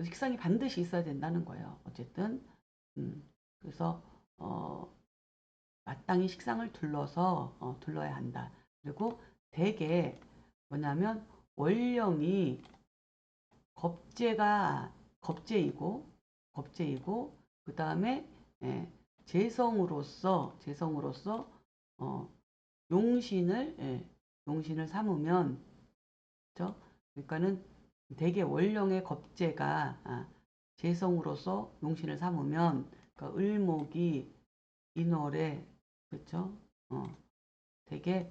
식상이 반드시 있어야 된다는 거예요. 어쨌든 그래서 마땅히 식상을 둘러야 한다. 그리고 대개 뭐냐면 월령이 겁재이고 그 다음에 재성으로서 어, 용신을 삼으면 그죠? 그러니까는 대개 월령의 겁재가 재성으로서 용신을 삼으면 그러니까 을목이 인월에 그렇죠? 되게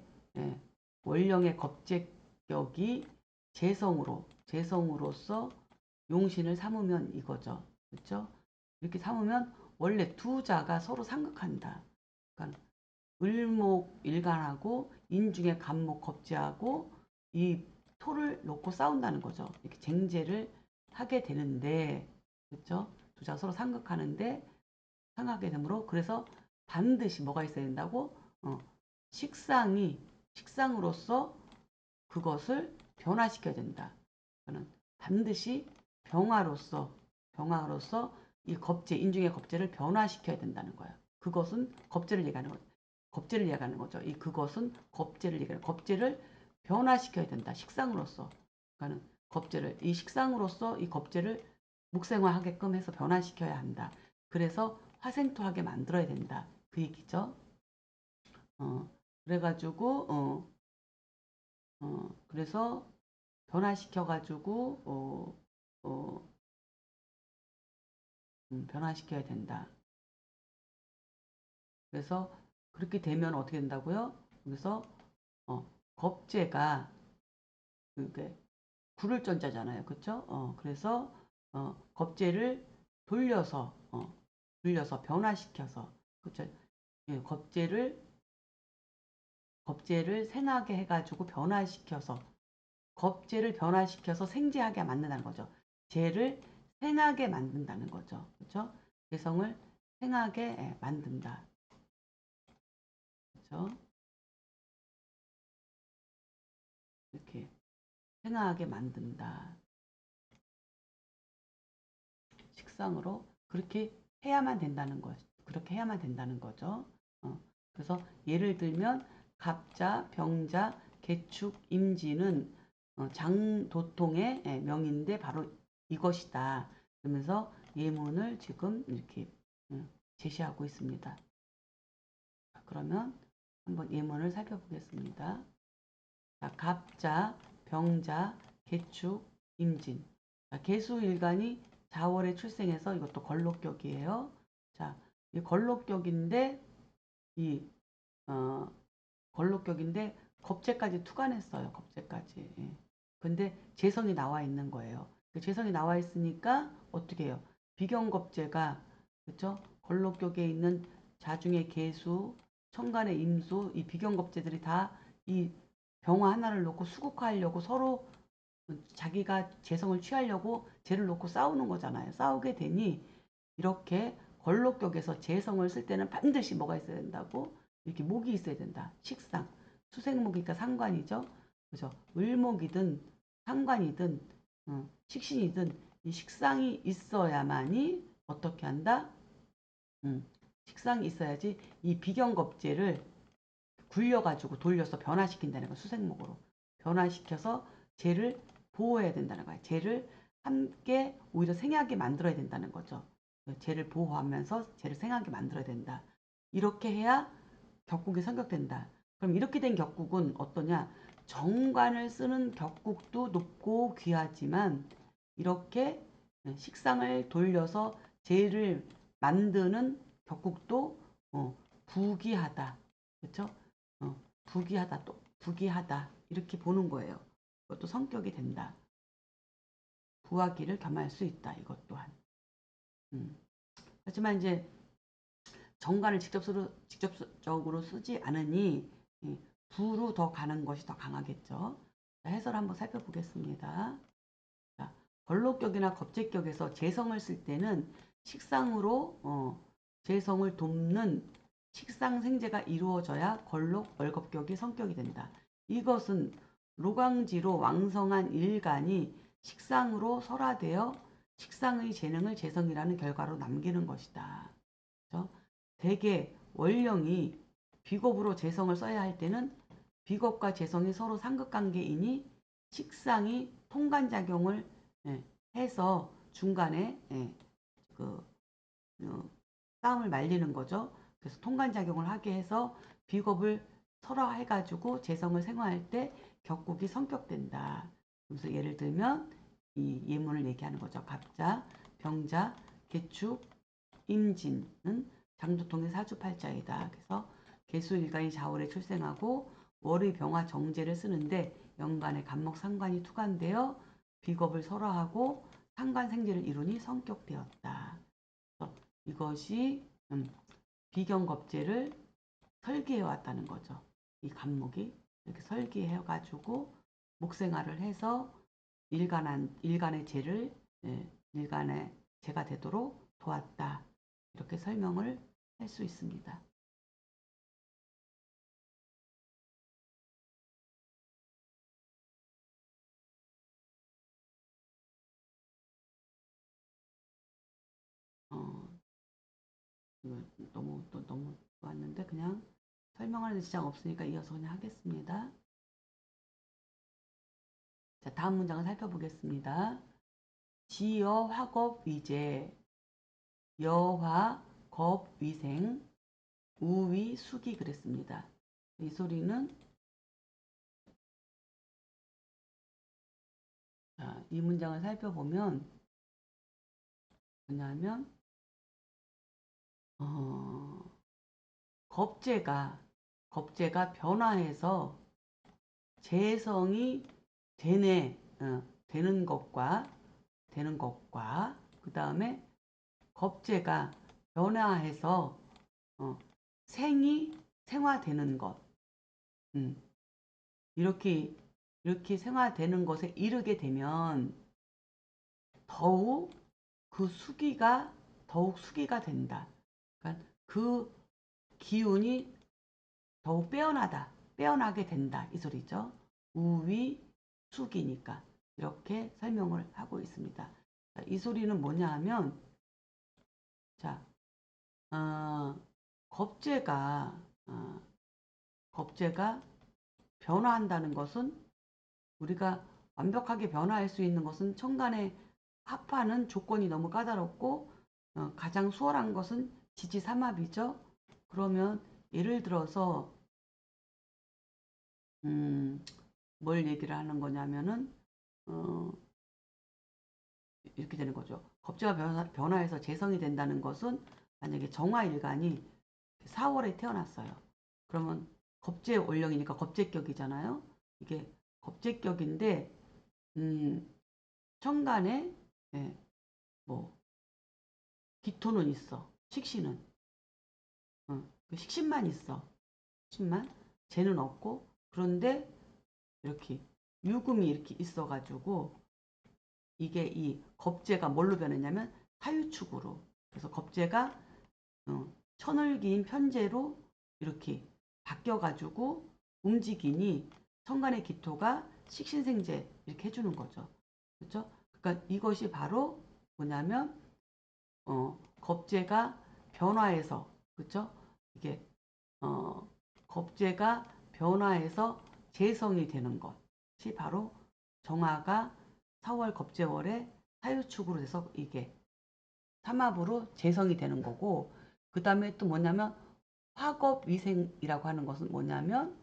월령의 겁재격이 재성으로서 용신을 삼으면 이거죠. 그렇죠? 이렇게 삼으면 원래 두 자가 서로 상극한다. 그러니까 을목 일간하고 인중의 간목 겁재하고 이 토를 놓고 싸운다는 거죠. 이렇게 쟁제를 하게 되는데 그렇죠? 두 자가 서로 상극하는데 상하게 되므로 그래서 반드시 뭐가 있어야 된다고? 식상으로서 그것을 변화시켜야 된다. 그는 반드시 병화로서 이 겁재, 인중의 겁재를 변화시켜야 된다는 거야. 그것은 겁재를 얘기하는 거죠. 겁재를 얘기하는 거죠. 이 그것은 겁재를 얘기하는 겁재를 변화시켜야 된다. 식상으로서. 그러니까는 이 식상으로서 이 겁재를 묵생화하게끔 해서 변화시켜야 한다. 그래서 화생토하게 만들어야 된다. 그 얘기죠. 어, 그래가지고 그래서 변화시켜가지고 변화시켜야 된다. 그래서 그렇게 되면 어떻게 된다고요? 그래서 겁재가 그게 구를 전자잖아요, 그렇죠? 그래서 겁재를 돌려서 변화시켜서 그렇죠? 예, 겁재를 생하게 해가지고 겁재를 변화시켜서 생재하게 만든다는 거죠. 재를 생하게 만든다는 거죠. 그렇죠? 재성을 생하게 만든다. 그렇죠? 이렇게 생하게 만든다. 식상으로 그렇게 해야만 된다는 거. 그렇게 해야만 된다는 거죠. 그래서 예를 들면 갑자, 병자, 개축, 임진은 장도통의 명인데 바로 이것이다. 그러면서 예문을 지금 이렇게 제시하고 있습니다. 그러면 한번 예문을 살펴보겠습니다. 자, 갑자, 병자, 개축, 임진. 자, 개수일간이 자월에 출생해서 이것도 걸록격이에요. 자, 이 걸록격인데 이 걸록격인데 겁재까지 투관했어요. 겁재까지. 예. 근데 재성이 나와 있는 거예요. 그 재성이 나와 있으니까 어떻게 해요? 비경겁재가 그렇죠? 걸록격에 있는 자중의 개수, 천간의 임수, 이 비경겁재들이 다 이 병화 하나를 놓고 수국화하려고 서로 자기가 재성을 취하려고 재를 놓고 싸우는 거잖아요. 싸우게 되니 이렇게 걸록격에서 재성을 쓸 때는 반드시 뭐가 있어야 된다고? 이렇게 목이 있어야 된다. 식상. 수생목이니까 상관이죠. 그죠? 을목이든 상관이든 식신이든 이 식상이 있어야만이 어떻게 한다? 식상이 있어야지 이 비경겁제를 굴려가지고 돌려서 변화시킨다는 거 수생목으로 변화시켜서 재를 보호해야 된다는 거예요. 쟤를 함께 오히려 생하게 만들어야 된다는 거죠. 쟤를 보호하면서 쟤를 생하게 만들어야 된다. 이렇게 해야 격국이 성격된다. 그럼 이렇게 된 격국은 어떠냐? 정관을 쓰는 격국도 높고 귀하지만 이렇게 식상을 돌려서 쟤를 만드는 격국도 부귀하다. 그렇죠? 부귀하다, 또 부귀하다 이렇게 보는 거예요. 그것도 성격이 된다. 부하기를 겸할 수 있다. 이것 또한. 하지만 이제 정관을 직접적으로 쓰지 않으니 부로 더 가는 것이 더 강하겠죠. 해설 한번 살펴보겠습니다. 자, 걸록격이나 겁재격에서 재성을 쓸 때는 식상으로 재성을 돕는 식상생재가 이루어져야 걸록, 월겁격이 성격이 된다. 이것은 로강지로 왕성한 일간이 식상으로 설화되어 식상의 재능을 재성이라는 결과로 남기는 것이다. 그렇죠? 대개 원령이 비겁으로 재성을 써야 할 때는 비겁과 재성이 서로 상극관계이니 식상이 통관작용을 해서 중간에 그 싸움을 말리는 거죠. 그래서 통관작용을 하게 해서 비겁을 설화해가지고 재성을 생화할 때 격국이 성격된다. 그래서 예를 들면 이 예문을 얘기하는 거죠. 갑자, 병자, 개축, 임진은 장두통의 사주팔자이다. 그래서 개수일간이 자월에 출생하고 월의 병화 정제를 쓰는데 연간에 간목 상관이 투관되어 비겁을 설화하고 상관생제를 이루니 성격되었다. 이것이 비경겁제를 설계해 왔다는 거죠. 이 간목이 이렇게 설계해 가지고 목생활을 해서 일간의 재를 일간의 재가 되도록 도왔다. 이렇게 설명을 할 수 있습니다. 어, 너무 좋았는데 그냥 설명하는 지장 없으니까 이어서 그냥 하겠습니다. 자, 다음 문장을 살펴보겠습니다. 지여 화겁 위제 여화 겁 위생 우위 수기 그랬습니다. 이 소리는 자, 이 문장을 살펴보면 뭐냐면 겁재가 변화해서 재성이 되는 것과 그 다음에 겁재가 변화해서 생이 생화되는 것 이렇게 생화되는 것에 이르게 되면 더욱 수기가 된다. 그러니까 그 기운이 더욱 빼어나게 된다. 이 소리죠. 우위 수기니까 이렇게 설명을 하고 있습니다. 자, 이 소리는 뭐냐 하면 자, 겁재가 변화한다는 것은 우리가 완벽하게 변화할 수 있는 것은 천간의 합하는 조건이 너무 까다롭고 가장 수월한 것은 지지삼합이죠. 그러면 예를 들어서 뭘 얘기를 하는 거냐면은 이렇게 되는 거죠. 겁재가 변화해서 재성이 된다는 것은 만약에 정화일간이 4월에 태어났어요. 그러면 겁재 원령이니까 겁재격이잖아요. 이게 겁재격인데 천간에 뭐 기토는 있어. 식신은 그 식신만 있어. 식신만 재는 없고 그런데 이렇게 유금이 이렇게 있어가지고 이게 이 겁재가 뭘로 변했냐면 사유축으로 그래서 겁재가 천을기인 편재로 이렇게 바뀌어가지고 움직이니 천간의 기토가 식신생재 이렇게 해주는 거죠. 그렇죠? 그러니까 이것이 바로 뭐냐면 겁재가 변화해서 그렇죠? 이게 겁재가 변화해서 재성이 되는 것이 바로 정화가 4월 겁재월에 사유축으로 돼서 이게 삼합으로 재성이 되는 거고, 그 다음에 또 뭐냐면 화겁위생이라고 하는 것은 뭐냐면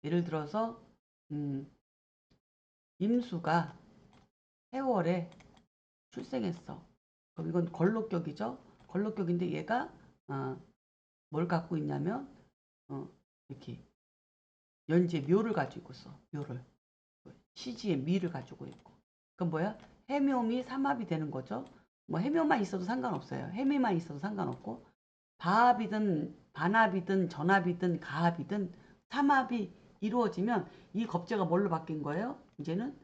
예를 들어서 임수가 해월에 출생했어. 그럼 이건 걸록격이죠. 걸록격인데 얘가 뭘 갖고 있냐면 이렇게 연지에 묘를 가지고 있어. 묘를. 시지에 미를 가지고 있고. 그럼 뭐야? 해묘미 삼합이 되는 거죠. 뭐 해묘만 있어도 상관없어요. 해미만 있어도 상관없고, 바합이든 반합이든 전합이든 가합이든 삼합이 이루어지면 이 겁재가 뭘로 바뀐 거예요? 이제는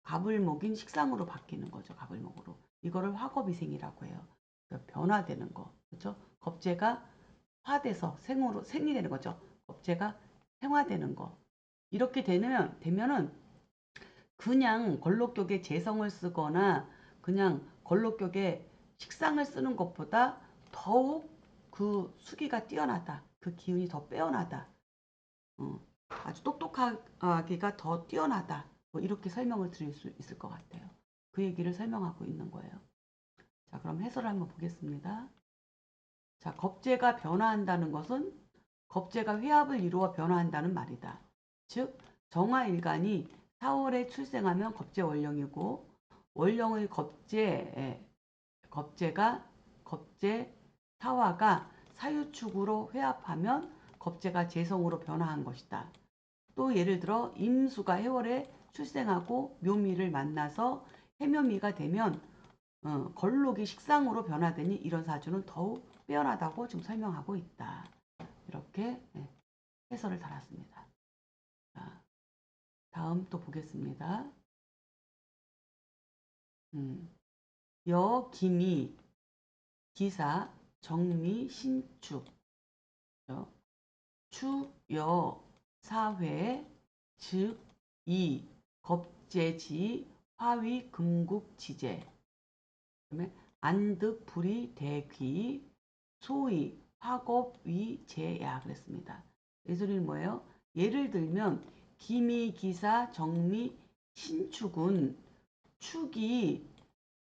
갑을목인 식상으로 바뀌는 거죠. 갑을목으로. 이거를 화겁이생이라고 해요. 그러니까 변화되는 거. 그렇죠? 겁재가 화돼서 생이 되는 거죠. 겁재가 생화되는 거. 이렇게 되면은 그냥 걸록격에 재성을 쓰거나 그냥 걸록격에 식상을 쓰는 것보다 더욱 그 수기가 뛰어나다. 그 기운이 더 빼어나다. 아주 똑똑하기가 더 뛰어나다. 뭐 이렇게 설명을 드릴 수 있을 것 같아요. 그 얘기를 설명하고 있는 거예요. 자, 그럼 해설을 한번 보겠습니다. 자, 겁재가 변화한다는 것은 겁재가 회합을 이루어 변화한다는 말이다. 즉, 정화일간이 4월에 출생하면 겁재 월령이고, 월령의 겁재 타화가 사유축으로 회합하면 겁재가 재성으로 변화한 것이다. 또 예를 들어 임수가 해월에 출생하고 묘미를 만나서 해묘미가 되면 걸록이 식상으로 변화되니 이런 사주는 더욱 빼어나다고 지금 설명하고 있다. 이렇게 해설을 달았습니다. 자, 다음 또 보겠습니다. 여, 기미, 기사, 정미, 신축, 추, 여, 사회, 즉, 이, 겁재지, 화위, 금국, 지재, 그다음에 안득, 불이, 대귀, 소위, 화겁, 위, 재야 그랬습니다. 이 소리는 뭐예요? 예를 들면 기미, 기사, 정미, 신축은 축이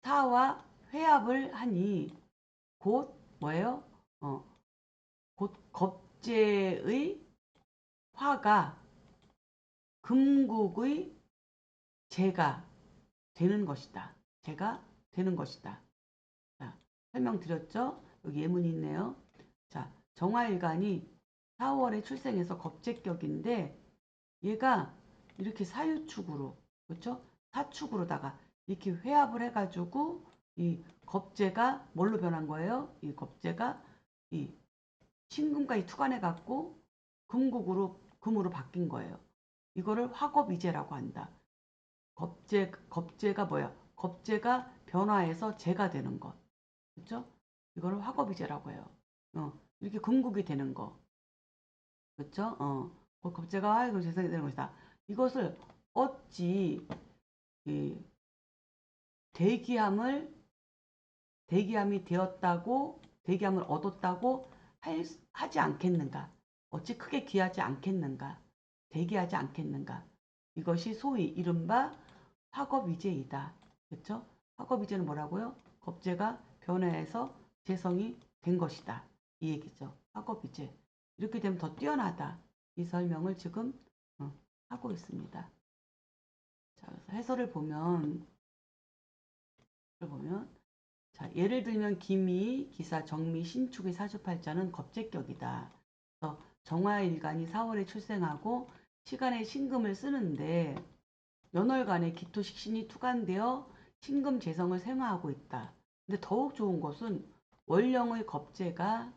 사와 회합을 하니 곧 뭐예요? 곧 겁재의 화가 금국의 재가 되는 것이다. 재가 되는 것이다. 자, 설명드렸죠? 여기 예문이 있네요. 자, 정화일간이 4월에 출생해서 겁재격인데 얘가 이렇게 사유축으로, 그렇죠? 사축으로다가 이렇게 회합을 해가지고 이 겁재가 뭘로 변한 거예요? 이 겁재가 이 신금까지 투관해 갖고 금으로 바뀐 거예요. 이거를 화겁이재라고 한다. 겁재가 뭐야? 겁재가 변화해서 재가 되는 것. 그렇죠? 이거를 화겁이재라고 해요. 이렇게 금국이 되는 거. 그렇죠? 그 겁재가 화해금 재성이 되는 것이다. 이것을 어찌 이 대기함을 대기함이 되었다고 대기함을 얻었다고 하지 않겠는가? 어찌 크게 귀하지 않겠는가? 대기하지 않겠는가? 이것이 소위 이른바 화겁위제이다. 그렇죠? 화겁위제는 뭐라고요? 겁재가 변화해서 재성이 된 것이다. 이 얘기죠. 화겁위제. 이렇게 되면 더 뛰어나다. 이 설명을 지금 하고 있습니다. 자, 그래서 해설을 보면 자, 예를 들면 기미, 기사, 정미, 신축의 사주팔자는 겁재격이다. 그래서 정화일간이 4월에 출생하고 시간에 신금을 쓰는데 연월간에 기토식신이 투간되어 신금 재성을 생화하고 있다. 근데 더욱 좋은 것은 월령의 겁재가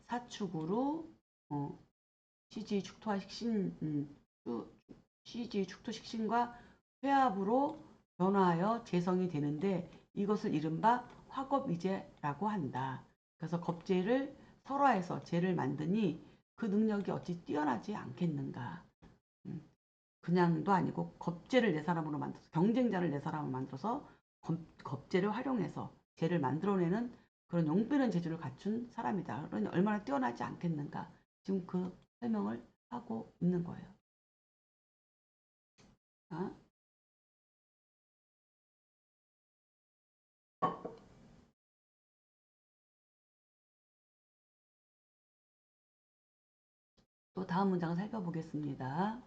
사축으로 시지 축토와 식신, 시지 축토 식신과 회합으로 변화하여 재성이 되는데 이것을 이른바 화겁위재라고 한다. 그래서 겁재를 설화해서 재를 만드니 그 능력이 어찌 뛰어나지 않겠는가. 그냥도 아니고 겁재를 내 사람으로 만들어서 경쟁자를 내 사람으로 만들어서 겁재를 활용해서 재를 만들어내는 그런 용빼는 재주를 갖춘 사람이다. 그러니 얼마나 뛰어나지 않겠는가. 지금 그 설명을 하고 있는 거예요. 자, 또 다음 문장을 살펴보겠습니다.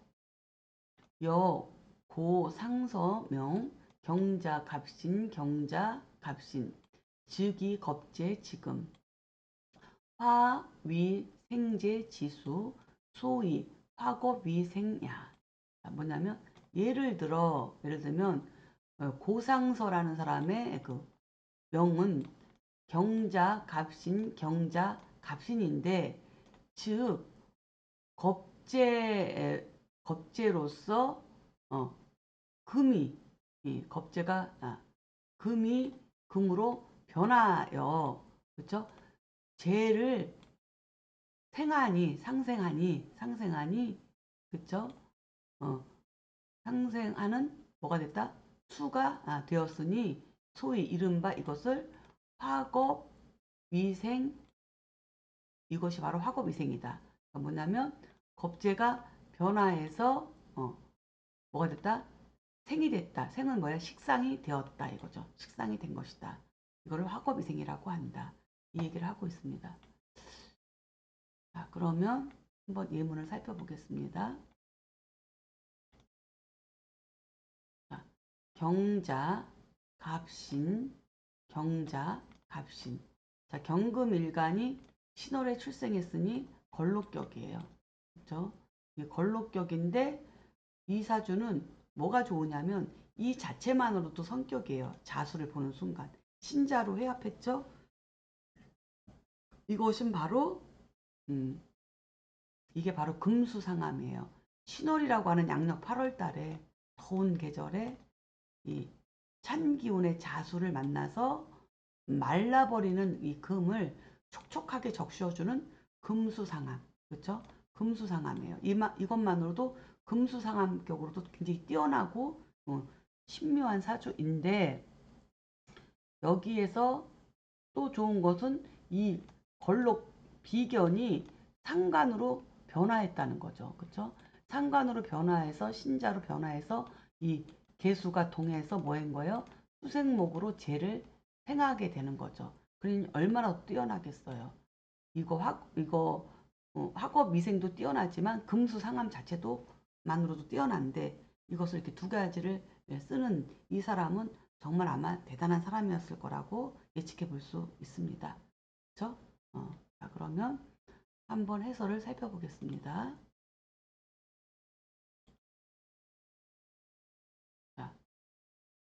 여, 고, 상서, 명, 경자, 갑신, 경자, 갑신, 즉이, 겁제, 지금, 화, 위, 생제, 지수, 소위, 화겁, 위, 생야. 뭐냐면 예를 들면 고상서라는 사람의 그 명은 경자, 갑신, 경자, 갑신인데 즉 겁제로서 금이 이 겁제가 금이 금으로 변하여 그렇죠? 재를 상생하니 그렇죠? 어, 상생하는 뭐가 됐다? 수가 되었으니 소위 이른바 이것을 화겁 위생 이것이 바로 화겁 위생이다. 그러니까 뭐냐면 겁재가 변화해서 뭐가 됐다? 생이 됐다. 생은 뭐야? 식상이 되었다 이거죠. 식상이 된 것이다. 이거를 화겁 위생이라고 한다. 이 얘기를 하고 있습니다. 자, 그러면 한번 예문을 살펴보겠습니다. 자, 경자, 갑신, 경자, 갑신. 자, 경금일간이 신월에 출생했으니 걸록격이에요. 그렇죠? 이 걸록격인데 이 사주는 뭐가 좋으냐면 이 자체만으로도 성격이에요. 자수를 보는 순간. 신자로 회합했죠? 이것은 바로 이게 바로 금수상함이에요. 신월이라고 하는 양력 8월 달에 더운 계절에 이 찬기운의 자수를 만나서 말라버리는 이 금을 촉촉하게 적셔주는 금수상함. 그렇죠? 금수상함이에요. 이것만으로도 금수상함격으로도 굉장히 뛰어나고 신묘한 사주인데 여기에서 또 좋은 것은 이 걸록 비견이 상관으로 변화했다는 거죠. 그렇죠? 상관으로 변화해서 신자로 변화해서 이 개수가 동해서 뭐인 거예요? 수생목으로 재를 행하게 되는 거죠. 그러니 얼마나 뛰어나겠어요. 이거 학업 위생도 뛰어나지만 금수 상함 자체도 만으로도 뛰어난데 이것을 이렇게 두 가지를 쓰는 이 사람은 정말 아마 대단한 사람이었을 거라고 예측해 볼 수 있습니다. 그렇죠? 자, 그러면 한번 해설을 살펴보겠습니다. 자,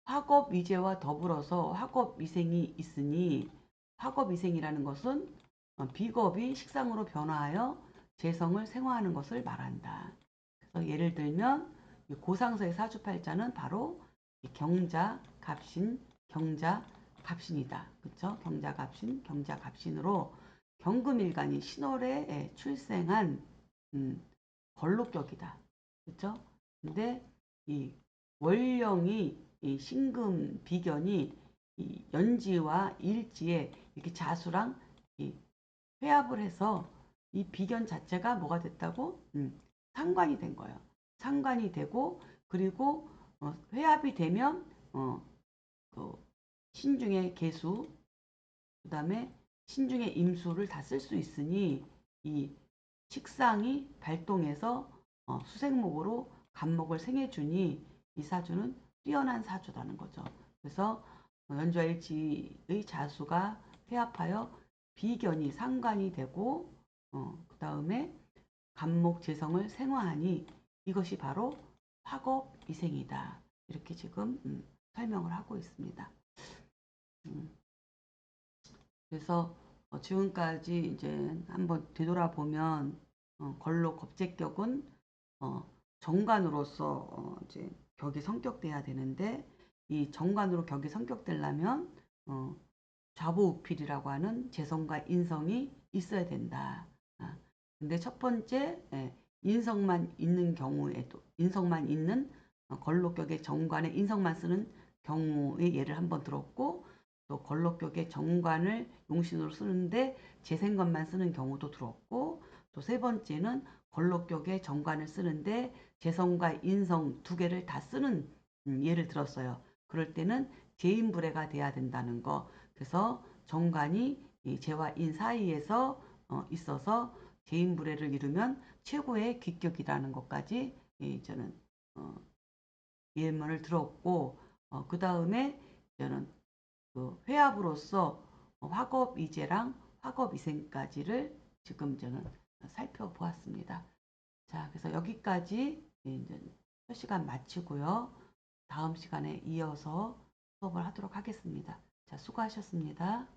학업 위제와 더불어서 학업 위생이 있으니 학업 위생이라는 것은 비겁이 식상으로 변화하여 재성을 생화하는 것을 말한다. 그래서 예를 들면 고상서의 사주팔자는 바로 경자, 갑신, 경자, 갑신이다. 그렇죠? 경자, 갑신, 경자, 갑신으로 경금일간이 신월에 출생한 걸록격이다. 그렇죠? 근데 이 월령이 이 신금 비견이 이 연지와 일지에 이렇게 자수랑 이 회합을 해서 이 비견 자체가 뭐가 됐다고? 상관이 된 거예요. 상관이 되고 그리고 회합이 되면 그 신중의 개수 그다음에 신중의 임수를 다 쓸 수 있으니 이 식상이 발동해서 수생목으로 간목을 생해주니 이 사주는 뛰어난 사주라는 거죠. 그래서 연좌일지의 자수가 회합하여 비견이 상관이 되고 그 다음에 간목 재성을 생화하니 이것이 바로 화겁이생이다. 이렇게 지금 설명을 하고 있습니다. 그래서 지금까지 이제 한번 되돌아보면 걸로 겁재격은 정관으로서 이제 격이 성격돼야 되는데 이 정관으로 격이 성격되려면 좌보우필이라고 하는 재성과 인성이 있어야 된다. 근데 첫 번째 인성만 있는 경우에도 인성만 있는 걸록격의 정관에 인성만 쓰는 경우의 예를 한번 들었고 또 걸록격의 정관을 용신으로 쓰는데 재생관만 쓰는 경우도 들었고 또 세 번째는 걸록격에 정관을 쓰는데 재성과 인성 두 개를 다 쓰는 예를 들었어요. 그럴 때는 재인불해가 돼야 된다는 거. 그래서 정관이 이 재와 인 사이에서 있어서 재인불해를 이루면 최고의 기격이라는 것까지 저는 예문을 들었고, 그 다음에 저는 그 회합으로서 화법이재랑 화법이생까지를 지금 저는 살펴보았습니다. 자, 그래서 여기까지 이제 첫 시간 마치고요. 다음 시간에 이어서 수업을 하도록 하겠습니다. 자, 수고하셨습니다.